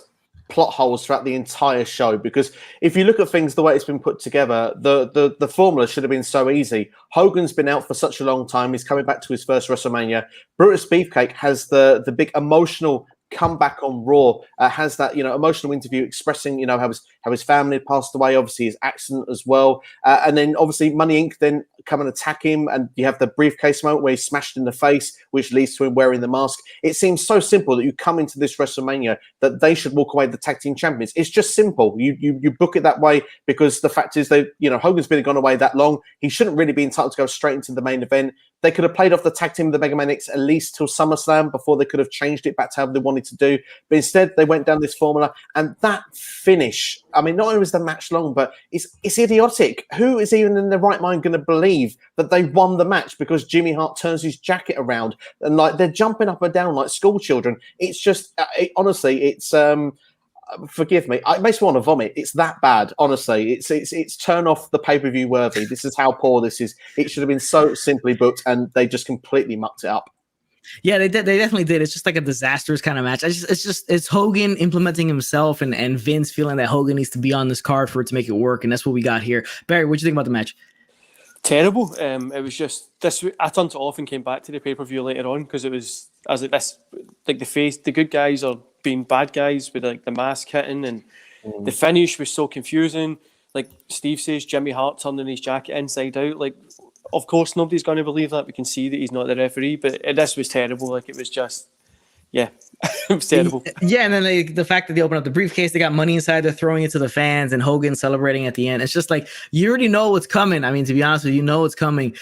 plot holes throughout the entire show, because if you look at things the way it's been put together, the formula should have been so easy. Hogan's been out for such a long time. He's coming back to his first WrestleMania. Brutus Beefcake has the big emotional comeback on Raw, has that emotional interview expressing how his family had passed away, obviously his accident as well, and then obviously Money Inc. then come and attack him, and you have the briefcase moment where he's smashed in the face, which leads to him wearing the mask. It seems so simple that you come into this WrestleMania that they should walk away the tag team champions. It's just simple. You book it that way because the fact is Hogan's been gone away that long. He shouldn't really be entitled to go straight into the main event. They could have played off the tag team of the Mega Maniacs at least till SummerSlam before they could have changed it back to how they wanted to do. But instead, they went down this formula. And that finish, I mean, not only was the match long, but it's idiotic. Who is even in their right mind going to believe that they won the match because Jimmy Hart turns his jacket around and they're jumping up and down like school children? It's just, honestly, it's... forgive me, it makes me want to vomit. It's that bad, honestly. It's turn off the pay-per-view worthy. This is how poor this is. It should have been so simply booked, and they just completely mucked it up. Yeah, they did. They definitely did. It's just like a disastrous kind of match. It's Hogan implementing himself and Vince feeling that Hogan needs to be on this card for it to make it work, and that's what we got here. Barry, what do you think about the match? Terrible. It was just this. I turned it off and came back to the pay-per-view later on because it was, I was like, this, like the good guys are being bad guys with like the mask hitting, and the finish was so confusing. Like Steve says, Jimmy Hart turning his jacket inside out. Like, of course, nobody's going to believe that. We can see that he's not the referee, but this was terrible. Like, it was just, yeah, it was terrible. Yeah, and then the fact that they open up the briefcase, they got money inside, they're throwing it to the fans, and Hogan celebrating at the end. It's just like, you already know what's coming. I mean, to be honest with you, know what's coming.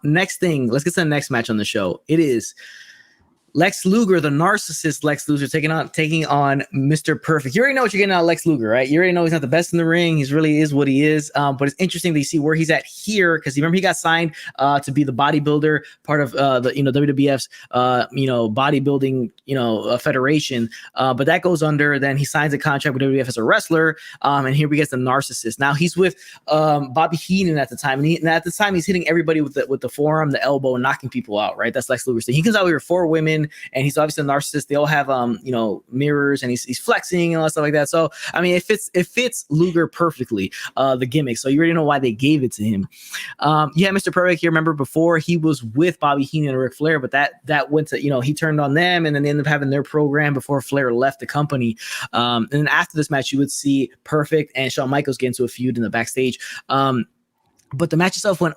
Next thing, let's get to the next match on the show. It is Lex Luger, the narcissist Lex Luger, taking on Mr. Perfect. You already know what you're getting out of Lex Luger, right? You already know he's not the best in the ring. He really is what he is. But it's interesting that you see where he's at here, because you remember he got signed to be the bodybuilder, part of the WWF's bodybuilding federation. But that goes under. Then he signs a contract with WWF as a wrestler, and here we get the narcissist. Now he's with Bobby Heenan at the time, and at the time he's hitting everybody with the forearm, the elbow, and knocking people out. Right? That's Lex Luger's thing. He comes out here with 4 women. And he's obviously a narcissist. They all have mirrors, and he's flexing and all that stuff like that. So I mean, it fits Luger perfectly, the gimmick. So you already know why they gave it to him. Mr. Perfect here. Remember before he was with Bobby Heenan and Ric Flair, but that went to he turned on them, and then they ended up having their program before Flair left the company. And then after this match, you would see Perfect and Shawn Michaels get into a feud in the backstage. But the match itself went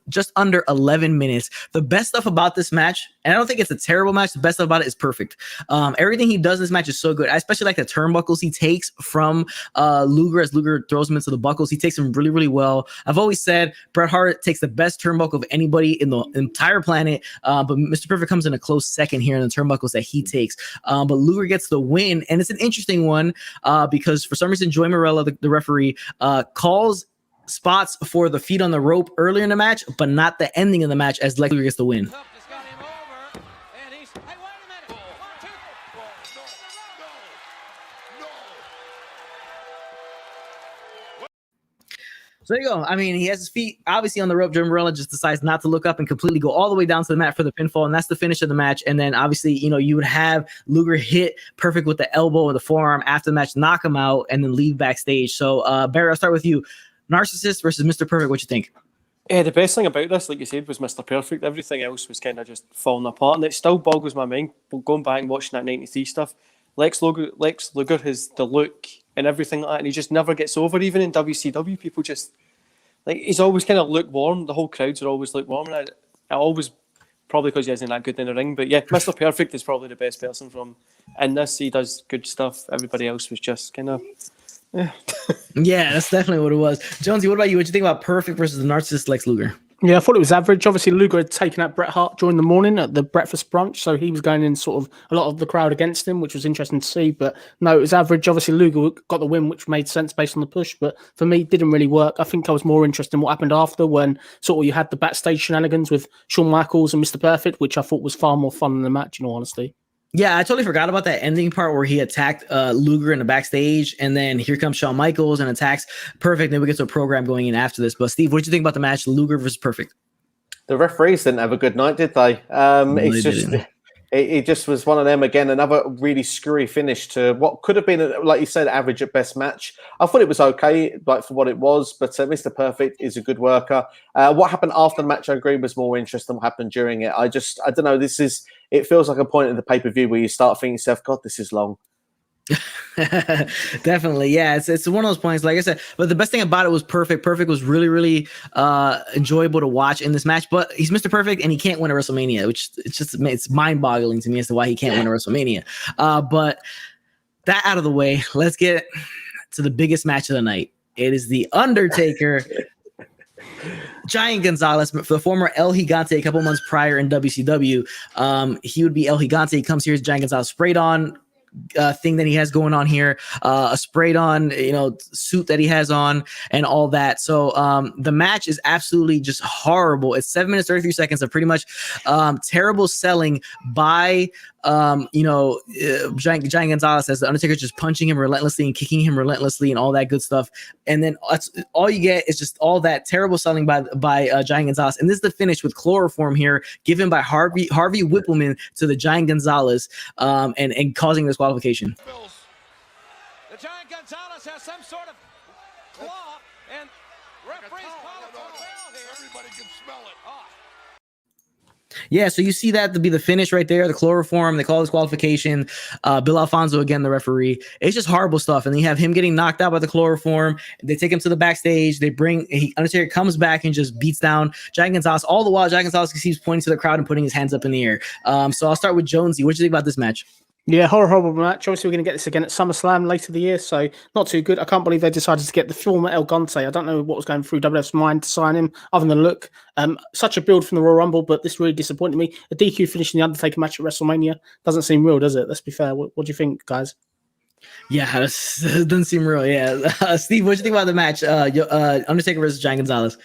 just under 11 minutes. The best stuff about this match, and I don't think it's a terrible match, the best stuff about it is Perfect. Everything he does in this match is so good. I especially like the turnbuckles he takes from Luger as Luger throws him into the buckles. He takes them really, really well. I've always said Bret Hart takes the best turnbuckle of anybody in the entire planet, but Mr. Perfect comes in a close second here in the turnbuckles that he takes. But Luger gets the win, and it's an interesting one because for some reason Joey Morella, the referee, calls spots for the feet on the rope earlier in the match, but not the ending of the match, as Lex Luger gets the win. So there you go. I mean, he has his feet obviously on the rope. Joey Morella just decides not to look up and completely go all the way down to the mat for the pinfall, and that's the finish of the match. And then obviously, you would have Luger hit Perfect with the elbow or the forearm after the match, knock him out, and then leave backstage. So Barry, I'll start with you. Narcissist versus Mr. Perfect, what you think? Yeah, the best thing about this, like you said, was Mr. Perfect. Everything else was kind of just falling apart, and it still boggles my mind going back and watching that 93 stuff. Lex Luger has the look and everything like that, and he just never gets over. Even in WCW, people just, like, he's always kind of lukewarm. The whole crowds are always lukewarm, and I always, probably because he isn't that good in the ring, but yeah, Mr. Perfect is probably the best person from in this. He does good stuff. Everybody else was just kind of... Yeah, that's definitely what it was. Jonesy, what about you? What you think about Perfect versus the narcissist Lex Luger? Yeah, I thought it was average. Obviously, Luger had taken out Bret Hart during the morning at the breakfast brunch, so he was going in sort of a lot of the crowd against him, which was interesting to see. But no, it was average. Obviously, Luger got the win, which made sense based on the push. But for me, it didn't really work. I think I was more interested in what happened after, when sort of you had the backstage shenanigans with Shawn Michaels and Mr. Perfect, which I thought was far more fun than the match, in all honesty. Yeah, I totally forgot about that ending part where he attacked Luger in the backstage, and then here comes Shawn Michaels and attacks Perfect. Then we get to a program going in after this. But Steve, what did you think about the match, Luger versus Perfect? The referees didn't have a good night, did they? It just was one of them again. Another really screwy finish to what could have been, like you said, average at best match. I thought it was okay, like for what it was. But Mr. Perfect is a good worker. What happened after the match, I agree, was more interesting than what happened during it. I don't know. It feels like a point in the pay-per-view where you start thinking to yourself, God, this is long. Definitely, yeah. It's one of those points, like I said. But the best thing about it was Perfect. Perfect was really, really enjoyable to watch in this match. But he's Mr. Perfect, and he can't win a WrestleMania, which it's mind-boggling to me as to why he can't win a WrestleMania. But that out of the way, let's get to the biggest match of the night. It is the Undertaker. Giant Gonzalez, the former El Gigante, a couple months prior in WCW. He would be El Gigante. He comes here as Giant Gonzalez, sprayed on, thing that he has going on here, a sprayed on, suit that he has on and all that. So the match is absolutely just horrible. It's 7 minutes, 33 seconds of pretty much terrible selling by Giant Gonzalez, as the Undertaker just punching him relentlessly and kicking him relentlessly and all that good stuff. And then all you get is just all that terrible selling by Giant Gonzalez. And this is the finish with chloroform here, given by Harvey Whippleman to the Giant Gonzalez, and causing disqualification. The Giant Gonzalez has some sort of claw, and referees call it for a foul here. Everybody can smell it. Yeah, so you see that to be the finish right there, the chloroform. They call disqualification. Bill Alfonso, again, the referee. It's just horrible stuff. And then you have him getting knocked out by the chloroform. They take him to the backstage. Undertaker comes back and just beats down Giant Gonzalez. All the while, Giant Gonzalez keeps pointing to the crowd and putting his hands up in the air. So I'll start with Jonesy. What do you think about this match? Yeah, horrible match. Obviously, we're going to get this again at SummerSlam later the year, so not too good. I can't believe they decided to get the former El Gante. I don't know what was going through WWF's mind to sign him, other than look. Such a build from the Royal Rumble, but this really disappointed me. A DQ finish in the Undertaker match at WrestleMania doesn't seem real, does it? Let's be fair. What do you think, guys? Yeah, it doesn't seem real. Yeah, Steve, what do you think about the match? Undertaker versus Giant Gonzalez.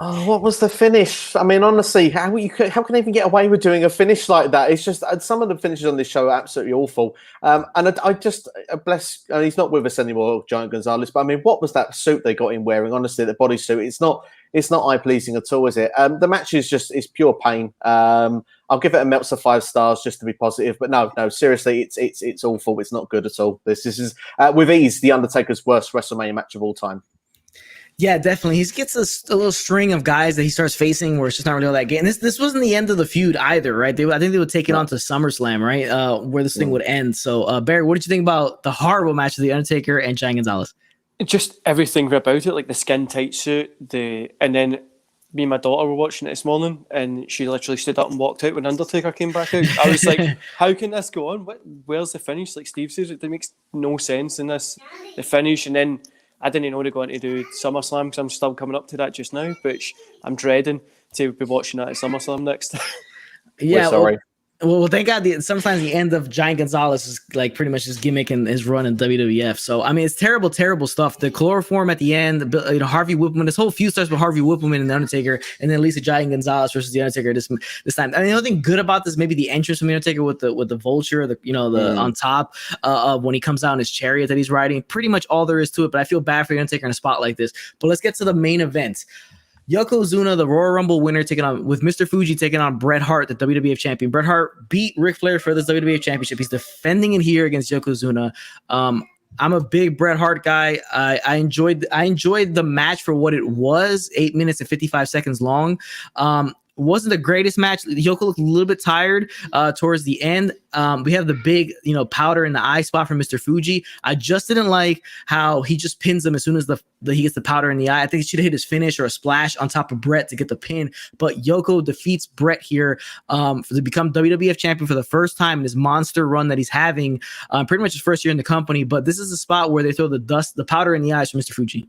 Oh, what was the finish? I mean, honestly, how can they even get away with doing a finish like that? It's just some of the finishes on this show are absolutely awful. And I just bless. He's not with us anymore, Giant Gonzalez. But I mean, what was that suit they got him wearing? Honestly, the bodysuit. It's not eye pleasing at all, is it? The match is it's pure pain. I'll give it a Meltzer 5 stars just to be positive. But no, seriously, it's awful. It's not good at all. This is with ease the Undertaker's worst WrestleMania match of all time. Yeah, definitely. He gets a little string of guys that he starts facing where it's just not really all that game. And this wasn't the end of the feud either, right? I think they would take it on to SummerSlam, right? Where this thing would end. So, Barry, what did you think about the horrible match of The Undertaker and Giant Gonzalez? Just everything about it, like the skin tight suit, and then me and my daughter were watching it this morning, and she literally stood up and walked out when Undertaker came back out. I was like, how can this go on? Where's the finish? Like Steve says, it makes no sense in this, the finish. And then I didn't know they're going to do SummerSlam because I'm still coming up to that just now, but I'm dreading to be watching that at SummerSlam next. Yeah, sorry. Well, thank God. Sometimes the end of Giant Gonzalez is like pretty much his gimmick and his run in WWF. So I mean, it's terrible, terrible stuff. The chloroform at the end, Harvey Whippleman. This whole feud starts with Harvey Whippleman and the Undertaker, and then Lisa Giant Gonzalez versus the Undertaker this time. I mean, the only thing good about this, maybe the entrance from the Undertaker with the vulture, on top when he comes out in his chariot that he's riding. Pretty much all there is to it. But I feel bad for the Undertaker in a spot like this. But let's get to the main event. Yokozuna, the Royal Rumble winner, with Mr. Fuji taking on Bret Hart, the WWF champion. Bret Hart beat Ric Flair for this WWF championship. He's defending it here against Yokozuna. I'm a big Bret Hart guy. I enjoyed the match for what it was, 8 minutes and 55 seconds long. Wasn't the greatest match. Yoko looked a little bit tired towards the end. We have the big, powder in the eye spot from Mr. Fuji. I just didn't like how he just pins him as soon as he gets the powder in the eye. I think he should have hit his finish or a splash on top of Bret to get the pin. But Yoko defeats Bret here to become WWF champion for the first time in his monster run that he's having, pretty much his first year in the company. But this is the spot where they throw the powder in the eyes from Mr. Fuji.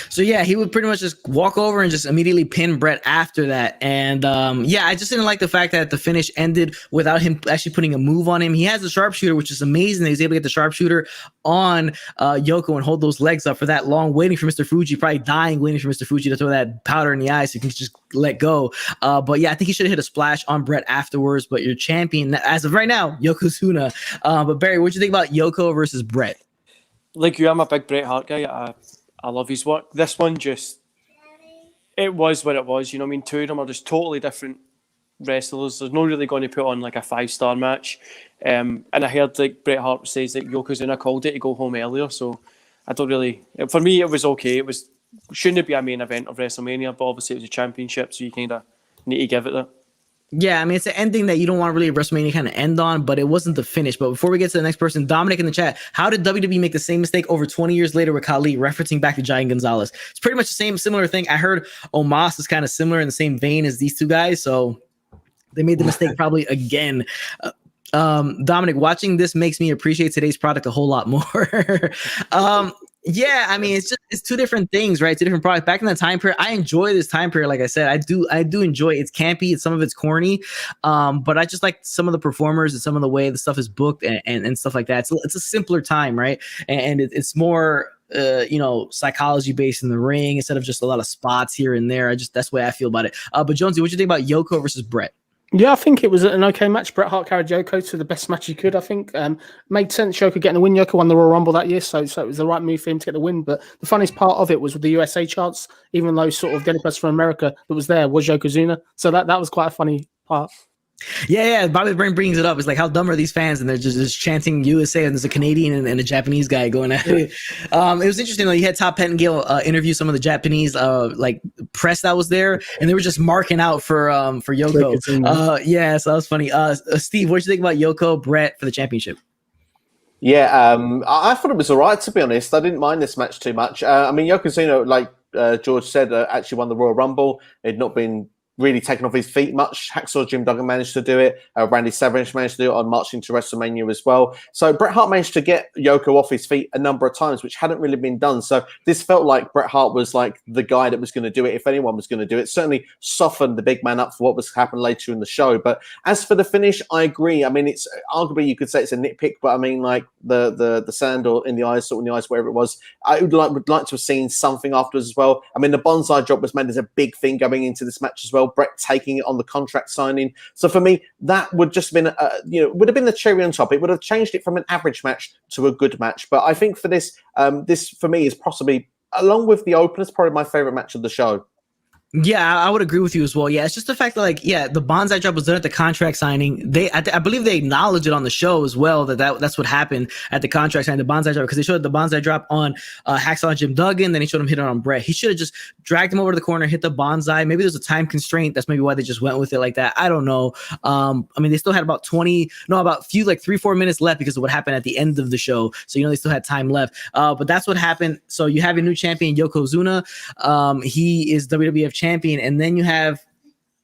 So yeah, he would pretty much just walk over and just immediately pin Bret after that. And I just didn't like the fact that the finish ended without him actually putting a move on him. He has the sharpshooter, which is amazing that he's able to get the sharpshooter on Yoko and hold those legs up for that long, waiting for Mr. Fuji, probably dying, waiting for Mr. Fuji to throw that powder in the eye so he can just let go. But yeah, I think he should have hit a splash on Bret afterwards. But your champion, as of right now, Yokozuna. But Barry, what do you think about Yoko versus Bret? Like you, I'm a big Bret Hart guy. I love his work. This one it was what it was. You know what I mean? Two of them are just totally different wrestlers. There's no really going to put on like a 5-star match. And I heard like Bret Hart says that Yokozuna called it to go home earlier. So I don't really, for me, it was okay. Shouldn't be a main event of WrestleMania, but obviously it was a championship. So you kind of need to give it that. Yeah, I mean, it's an ending that you don't want really WrestleMania kind of end on, but it wasn't the finish. But before we get to the next person, Dominic in the chat, how did WWE make the same mistake over 20 years later with Khali, referencing back to Giant Gonzalez? It's pretty much the similar thing. I heard Omos is kind of similar in the same vein as these two guys, so they made the mistake probably again. Dominic, watching this makes me appreciate today's product a whole lot more. Yeah, I mean, it's two different things, right? Two different products. Back in the time period, I enjoy this time period. Like I said, I do enjoy it. It's campy, some of it's corny, but I just like some of the performers and some of the way the stuff is booked and stuff like that. So it's a simpler time, right? And it's more psychology based in the ring instead of just a lot of spots here and there. That's the way I feel about it. But Jonesy, what do you think about Yoko versus Bret? Yeah, I think it was an okay match. Bret Hart carried Yoko to the best match he could, I think. Made sense Yoko getting a win. Yoko won the Royal Rumble that year, so it was the right move for him to get the win. But the funniest part of it was with the USA charts, even though sort of the only person from America that was there was Yokozuna. So that was quite a funny part. Yeah. Bobby Brain brings it up. It's like, how dumb are these fans? And they're just chanting USA, and there's a Canadian and a Japanese guy going at it. It was interesting though. You had Todd Pettengill interview some of the Japanese press that was there, and they were just marking out for Yoko. Yeah, so that was funny. Steve, what did you think about Yoko Bret for the championship? Yeah, I thought it was all right, to be honest. I didn't mind this match too much. I mean, Yokozuna, like George said, actually won the Royal Rumble. It had not been really taken off his feet much. Hacksaw Jim Duggan managed to do it. Randy Savage managed to do it on marching to WrestleMania as well. So Bret Hart managed to get Yoko off his feet a number of times, which hadn't really been done. So this felt like Bret Hart was like the guy that was going to do it, if anyone was going to do it. Certainly softened the big man up for what was happening later in the show. But as for the finish, I agree. I mean, it's arguably you could say it's a nitpick, but I mean, like the sand or in the eyes, sort of in the eyes, wherever it was. I would like to have seen something afterwards as well. I mean, the bonsai drop was made as a big thing going into this match as well. Bret taking it on the contract signing. So for me, that would just been, would have been the cherry on top. It would have changed it from an average match to a good match. But I think for this, this for me is possibly, along with the openers, probably my favorite match of the show. Yeah, I would agree with you as well. Yeah, it's just the fact that, the bonsai drop was done at the contract signing. I believe they acknowledged it on the show as well, that's what happened at the contract signing, the bonsai drop, because they showed the bonsai drop on Hacksaw Jim Duggan, then they showed him hit it on Bret. He should have just dragged him over to the corner, hit the bonsai. Maybe there's a time constraint. That's maybe why they just went with it like that. I don't know. I mean, they still had about 3-4 minutes left because of what happened at the end of the show. So, they still had time left. But that's what happened. So you have a new champion, Yokozuna. He is WWF champion, and then you have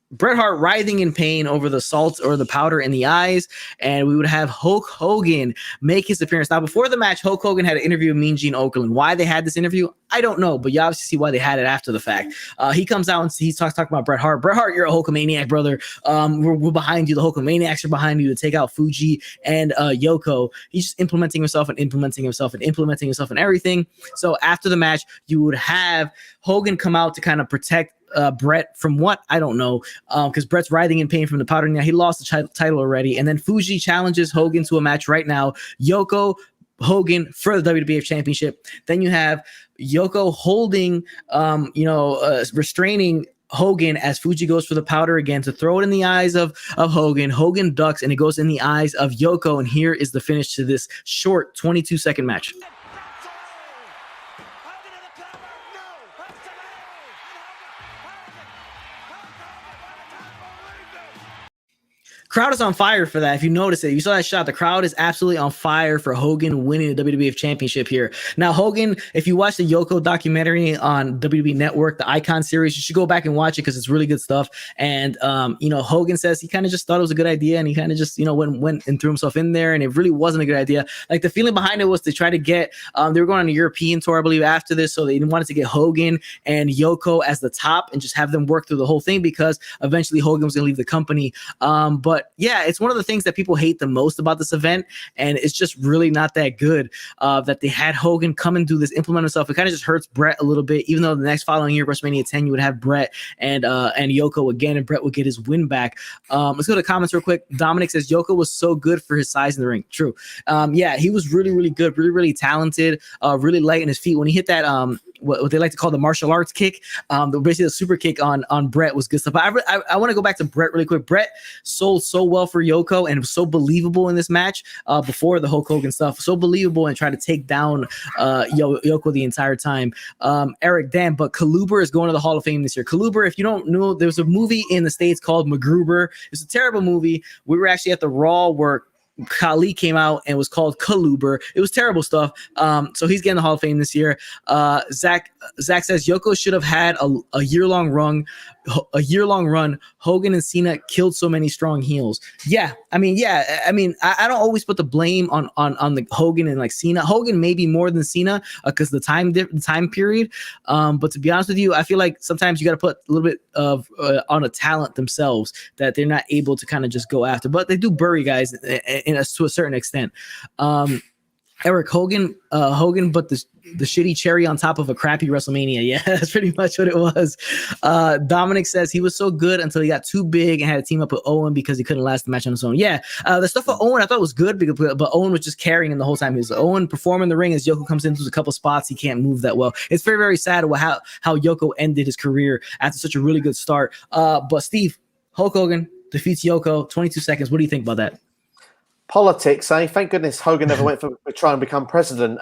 Bret Hart writhing in pain over the salt or the powder in the eyes, and we would have Hulk Hogan make his appearance. Now, before the match, Hulk Hogan had an interview with Mean Gene Okerlund. Why they had this interview, I don't know, but you obviously see why they had it after the fact. He comes out and he's talking about Bret Hart. Bret Hart, you're a Hulkamaniac, brother. We're behind you. The Hulkamaniacs are behind you to take out Fuji and Yoko. He's just implementing himself and everything. So after the match, you would have Hogan come out to kind of protect Bret from what? I don't know, because Bret's writhing in pain from the powder. Now he lost the title already, and then Fuji challenges Hogan to a match right now. Yoko Hogan for the WWF Championship. Then you have Yoko holding, restraining Hogan as Fuji goes for the powder again to throw it in the eyes of Hogan. Hogan ducks, and it goes in the eyes of Yoko, and here is the finish to this short 22-second match. Crowd is on fire for that. If you notice it, you saw that shot. The crowd is absolutely on fire for Hogan winning the WWF Championship here. Now, Hogan, if you watch the Yoko documentary on WWE Network, the Icon series, you should go back and watch it because it's really good stuff. And Hogan says he kind of just thought it was a good idea, and he kind of just went and threw himself in there, and it really wasn't a good idea. Like, the feeling behind it was to try to get they were going on a European tour, I believe, after this, so they wanted to get Hogan and Yoko as the top and just have them work through the whole thing because eventually Hogan was going to leave the company. But yeah, it's one of the things that people hate the most about this event, and it's just really not that good that they had Hogan come and do this, implement himself. It kind of just hurts Bret a little bit, even though the next following year, WrestleMania 10, you would have Bret and Yoko again, and Bret would get his win back. Let's go to the comments real quick. Dominic says Yoko was so good for his size in the ring. True. Yeah, he was really, really good, really, really talented, really light in his feet. When he hit that what they like to call the martial arts kick, basically the super kick on Bret was good stuff. But I want to go back to Bret really quick. Bret sold so well for Yoko and was so believable in this match before the Hulk Hogan stuff. So believable and trying to take down Yoko the entire time. Eric, damn, but Kaluber is going to the Hall of Fame this year. Kaluber, if you don't know, there's a movie in the States called MacGruber. It's a terrible movie. We were actually at the Raw where Khali came out and was called Kaluber. It was terrible stuff. So he's getting the Hall of Fame this year. Zach says Yoko should have had a year-long run. Hogan and Cena killed so many strong heels. I don't always put the blame on the Hogan and like Cena. Hogan maybe more than Cena because the time period. But to be honest with you, I feel like sometimes you got to put a little bit of on a talent themselves that they're not able to kind of just go after. But they do bury guys to a certain extent. Eric Hogan, but the shitty cherry on top of a crappy WrestleMania. Yeah, that's pretty much what it was. Dominic says he was so good until he got too big and had to team up with Owen because he couldn't last the match on his own. Yeah, the stuff with Owen I thought was good, but Owen was just carrying him the whole time. He was Owen performing in the ring as Yoko comes into a couple spots. He can't move that well. It's very, very sad how Yoko ended his career after such a really good start. But Steve, Hulk Hogan defeats Yoko, 22 seconds. What do you think about that? Politics, eh? Thank goodness Hogan never went for trying to become president.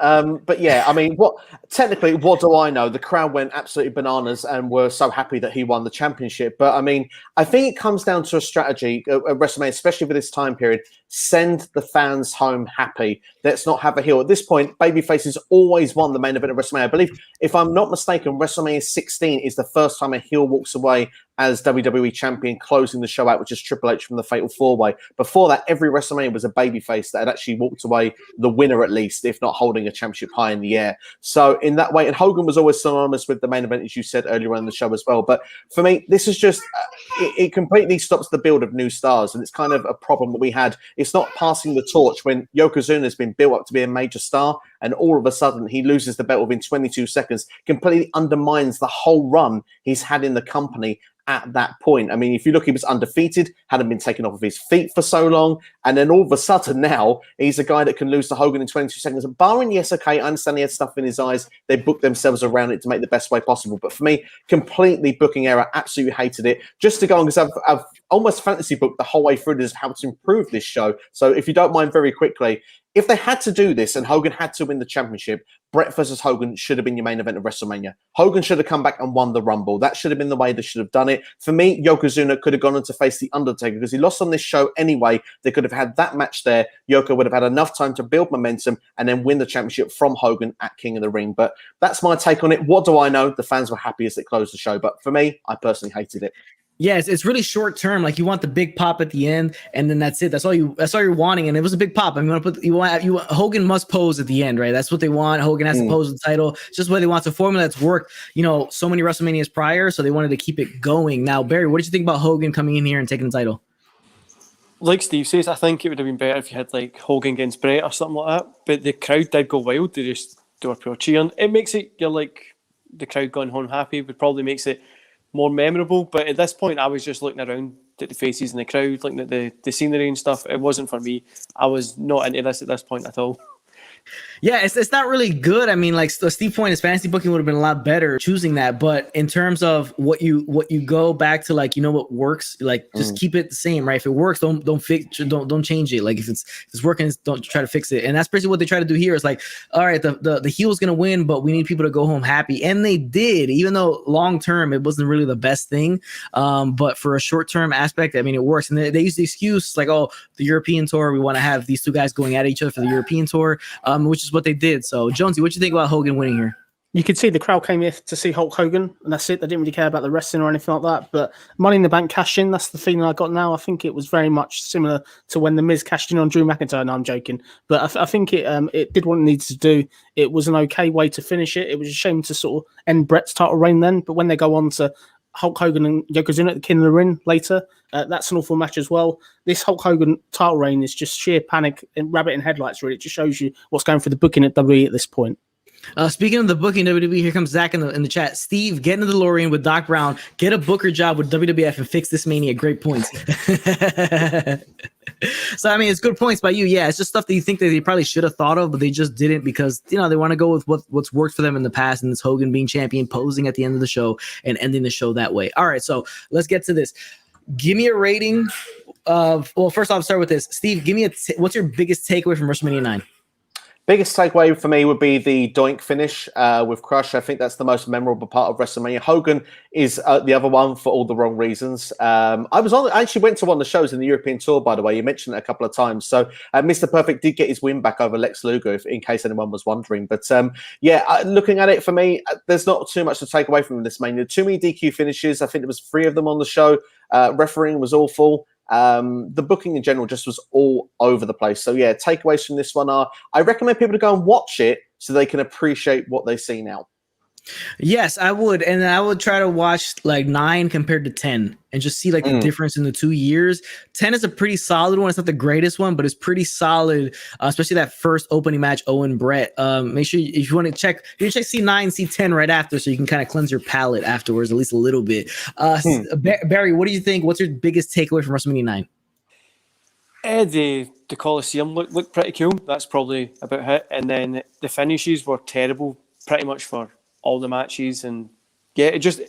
But yeah, I mean, what do I know? The crowd went absolutely bananas and were so happy that he won the championship. But I mean, I think it comes down to a strategy at WrestleMania, especially for this time period. Send the fans home happy. Let's not have a heel. At this point, babyfaces always won the main event of WrestleMania. I believe, if I'm not mistaken, WrestleMania 16 is the first time a heel walks away as WWE champion, closing the show out, which is Triple H from the Fatal 4-Way. Before that, every WrestleMania was a babyface that had actually walked away the winner, at least, if not holding a championship high in the air. So in that way, and Hogan was always synonymous with the main event, as you said earlier on in the show as well. But for me, this is just, it completely stops the build of new stars. And it's kind of a problem that we had. It's not passing the torch when Yokozuna has been built up to be a major star, and all of a sudden he loses the belt within 22 seconds, completely undermines the whole run he's had in the company at that point. I mean, if you look, he was undefeated, hadn't been taken off of his feet for so long, and then all of a sudden now he's a guy that can lose to Hogan in 22 seconds. Barring, yes, okay, I understand he had stuff in his eyes. They booked themselves around it to make the best way possible. But for me, completely booking error. Absolutely hated it. Just to go on, because I've almost fantasy booked the whole way through this, how to improve this show. So if you don't mind, very quickly, if they had to do this and Hogan had to win the championship, Bret versus Hogan should have been your main event of WrestleMania. Hogan should have come back and won the Rumble. That should have been the way they should have done it. For me, Yokozuna could have gone on to face The Undertaker because he lost on this show anyway. They could have had that match there. Yoko would have had enough time to build momentum and then win the championship from Hogan at King of the Ring. But that's my take on it. What do I know? The fans were happy as they closed the show. But for me, I personally hated it. Yeah, it's really short term. Like you want the big pop at the end, and then that's it. That's all you're wanting. And it was a big pop. I mean, Hogan must pose at the end, right? That's what they want. Hogan has to pose the title. It's just what they want. It's a formula that's worked, so many WrestleManias prior. So they wanted to keep it going. Now, Barry, what did you think about Hogan coming in here and taking the title? Like Steve says, I think it would have been better if you had like Hogan against Bret or something like that. But the crowd did go wild. They were pure cheering. It makes it, you're like, the crowd going home happy, but probably makes it more memorable. But at this point, I was just looking around at the faces in the crowd, looking at the scenery and stuff. It wasn't for me. I was not into this at this point at all. Yeah, it's not really good. I mean, like Steve point, his fantasy booking would have been a lot better choosing that. But in terms of what you go back to, like, what works, like just keep it the same, right? If it works, don't change it. Like if it's working, don't try to fix it. And that's basically what they try to do here. Is like, all right, the heel's gonna win, but we need people to go home happy, and they did. Even though long term it wasn't really the best thing, but for a short term aspect, I mean, it works. And they use the excuse like, oh, the European tour, we want to have these two guys going at each other for the European tour. Which is what they did. So, Jonesy, what do you think about Hogan winning here? You could see the crowd came here to see Hulk Hogan, and that's it. They didn't really care about the wrestling or anything like that. But Money in the Bank cash in, that's the feeling I got now. I think it was very much similar to when The Miz cashed in on Drew McIntyre. No, I'm joking. But I think it did what it needed to do. It was an okay way to finish it. It was a shame to sort of end Bret's title reign then. But when they go on to Hulk Hogan and Yokozuna at the King of the Ring later, that's an awful match as well. This Hulk Hogan title reign is just sheer panic and rabbit in headlights, really. It just shows you what's going for the booking at WWE at this point. Speaking of the booking WWE, here comes Zach in the chat. Steve, get in the DeLorean with Doc Brown, get a booker job with WWF and fix this Mania. Great points. So, I mean, it's good points by you. Yeah, it's just stuff that you think that they probably should have thought of, but they just didn't because, they want to go with what's worked for them in the past, and it's Hogan being champion, posing at the end of the show, and ending the show that way. All right, so let's get to this. Give me a rating of, well, first off, start with this. Steve, give me what's your biggest takeaway from WrestleMania 9? Biggest takeaway for me would be the Doink finish with Crush. I think that's the most memorable part of WrestleMania. Hogan is the other one for all the wrong reasons. I actually went to one of the shows in the European tour, by the way. You mentioned it a couple of times. So Mr. Perfect did get his win back over Lex Luger, in case anyone was wondering. But looking at it for me, there's not too much to take away from this Mania. Too many DQ finishes. I think there was 3 of them on the show. Refereeing was awful. The booking in general just was all over the place. So yeah, takeaways from this one are, I recommend people to go and watch it so they can appreciate what they see now. Yes, I would. And I would try to watch like 9 compared to 10 and just see like the difference in the 2 years. 10 is a pretty solid one. It's not the greatest one, but it's pretty solid, especially that first opening match, Owen Bret. Make sure if you want to check, you check C9, C10 right after so you can kind of cleanse your palate afterwards, at least a little bit. Barry, what do you think? What's your biggest takeaway from WrestleMania 9? The Coliseum looked pretty cool. That's probably about it. And then the finishes were terrible pretty much for all the matches. And yeah, it just,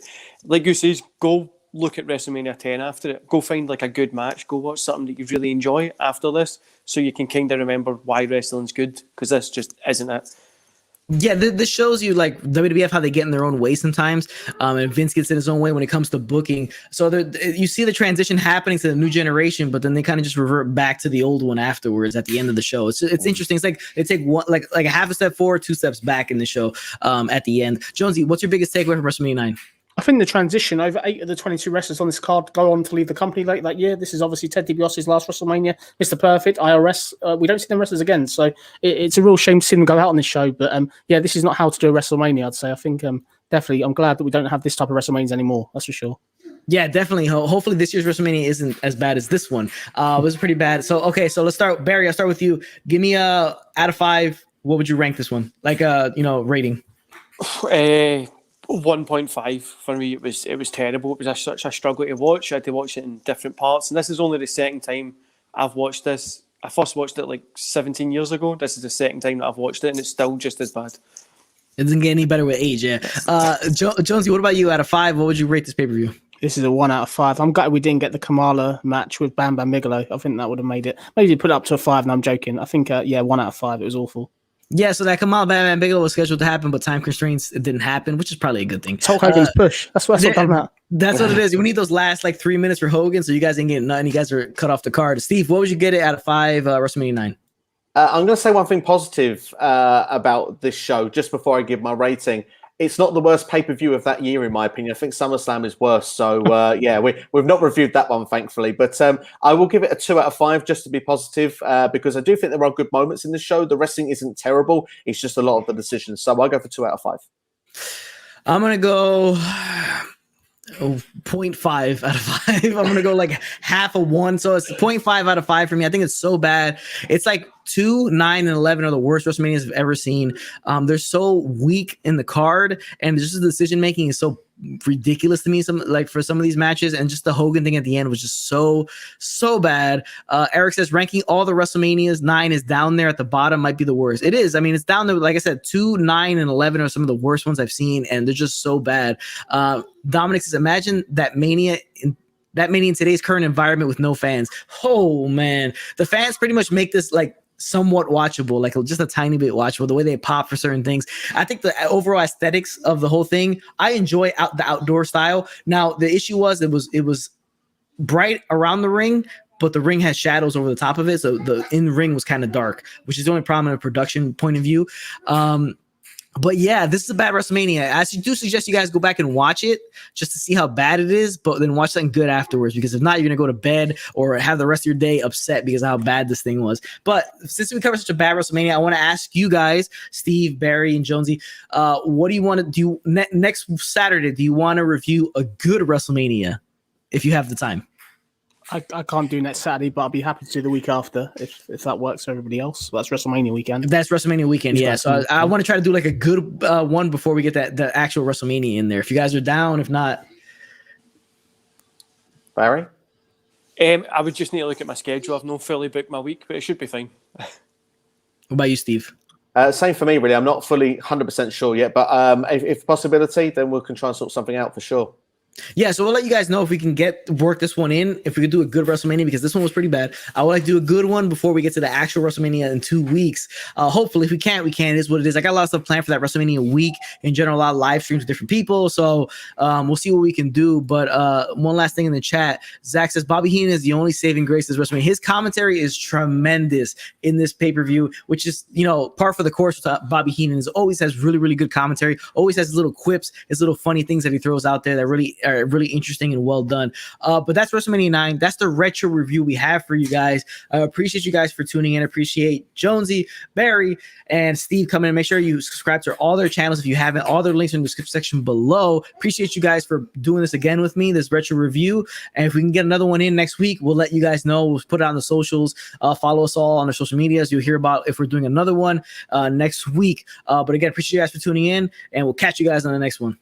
like you says, go look at WrestleMania 10 after it. Go find like a good match. Go watch something that you really enjoy after this so you can kind of remember why wrestling's good, because this just isn't it. Yeah, this shows you like WWF how they get in their own way sometimes, and Vince gets in his own way when it comes to booking. So you see the transition happening to the new generation, but then they kind of just revert back to the old one afterwards at the end of the show. It's interesting. It's like they take one like a half a step forward, 2 steps back in the show at the end. Jonesy, what's your biggest takeaway from WrestleMania 9? I think the transition, over 8 of the 22 wrestlers on this card go on to leave the company late that year. This is obviously Ted DiBiase's last WrestleMania. Mr. Perfect, IRS. We don't see them wrestlers again. So it's a real shame to see them go out on this show. But this is not how to do a WrestleMania, I'd say. I think definitely, I'm glad that we don't have this type of WrestleManias anymore. That's for sure. Yeah, definitely. Hopefully this year's WrestleMania isn't as bad as this one. It was pretty bad. So, okay, so let's start. Barry, I'll start with you. Give me a out of 5. What would you rank this one? Like, rating. 1.5 for me. It was terrible. It was such a struggle to watch. I had to watch it in different parts, and this is only the second time I've watched this. I first watched it like 17 years ago. This is the second time that I've watched it, and it's still just as bad. It doesn't get any better with age, yeah. Jonesy, what about you? Out of 5, what would you rate this pay-per-view? This is a 1 out of 5. I'm gutted we didn't get the Kamala match with Bam Bam Bigelow. I think that would have made it. Maybe put it up to a 5, and I'm joking. I think 1 out of 5. It was awful. Yeah, so that Kamal Bam Bam Bigelow was scheduled to happen, but time constraints, it didn't happen, which is probably a good thing. Hulk Hogan's push. That's what I'm talking about. That's what it is. We need those last like 3 minutes for Hogan, so you guys ain't getting nothing. You guys are cut off the card. Steve, what would you get it out of 5 WrestleMania 9? I'm going to say one thing positive about this show just before I give my rating. It's not the worst pay-per-view of that year, in my opinion. I think SummerSlam is worse. So, we've not reviewed that one, thankfully. But I will give it a 2 out of 5 just to be positive because I do think there are good moments in the show. The wrestling isn't terrible. It's just a lot of the decisions. So I'll go for 2 out of 5. I'm going to go 0.5 out of 5. I'm going to go like half a 1. So it's 0.5 out of 5 for me. I think it's so bad. It's like 2, 9, and 11 are the worst WrestleManias I've ever seen. They're so weak in the card, and just the decision making is so ridiculous to me. For some of these matches, and just the Hogan thing at the end was just so bad. Eric says ranking all the WrestleManias, 9 is down there at the bottom. Might be the worst. It is. I mean, it's down there. Like I said, 2, 9, and 11 are some of the worst ones I've seen, and they're just so bad. Dominic says, imagine that Mania in today's current environment with no fans. Oh man, the fans pretty much make this like somewhat watchable, like just a tiny bit watchable, the way they pop for certain things. I think the overall aesthetics of the whole thing, I enjoy the outdoor style. Now the issue was it was bright around the ring, but the ring has shadows over the top of it, so the in ring was kind of dark, which is the only problem in a production point of view. But yeah, this is a bad WrestleMania. I do suggest you guys go back and watch it just to see how bad it is, but then watch something good afterwards, because if not, you're going to go to bed or have the rest of your day upset because of how bad this thing was. But since we covered such a bad WrestleMania, I want to ask you guys, Steve, Barry, and Jonesy, what do you want to do next Saturday? Do you want to review a good WrestleMania if you have the time? I can't do next Saturday, but I'll be happy to do the week after if that works for everybody else. That's WrestleMania weekend. That's WrestleMania weekend, yeah. So I want to try to do like a good one before we get the actual WrestleMania in there. If you guys are down, if not, Barry, I would just need to look at my schedule. I've not fully booked my week, but it should be fine. What about you, Steve? Same for me, really. I'm not fully 100% sure yet, but if possibility, then we can try and sort something out for sure. Yeah, so we'll let you guys know if we can work this one in, if we could do a good WrestleMania, because this one was pretty bad. I would like to do a good one before we get to the actual WrestleMania in 2 weeks. Hopefully, if we can't, we can. It is what it is. I got a lot of stuff planned for that WrestleMania week. In general, a lot of live streams with different people. So we'll see what we can do. But one last thing in the chat, Zach says Bobby Heenan is the only saving grace this WrestleMania. His commentary is tremendous in this pay-per-view, which is, par for the course with Bobby Heenan. Is always has really, really good commentary. Always has his little quips, his little funny things that he throws out there that really are really interesting and well done. But that's WrestleMania 9. That's the retro review we have for you guys. I appreciate you guys for tuning in. I appreciate Jonesy, Barry, and Steve coming in. Make sure you subscribe to all their channels if you haven't. All their links are in the description section below. Appreciate you guys for doing this again with me, this retro review. And if we can get another one in next week, we'll let you guys know. We'll put it on the socials. Follow us all on our social medias. You'll hear about if we're doing another one next week. But again, appreciate you guys for tuning in, and we'll catch you guys on the next one.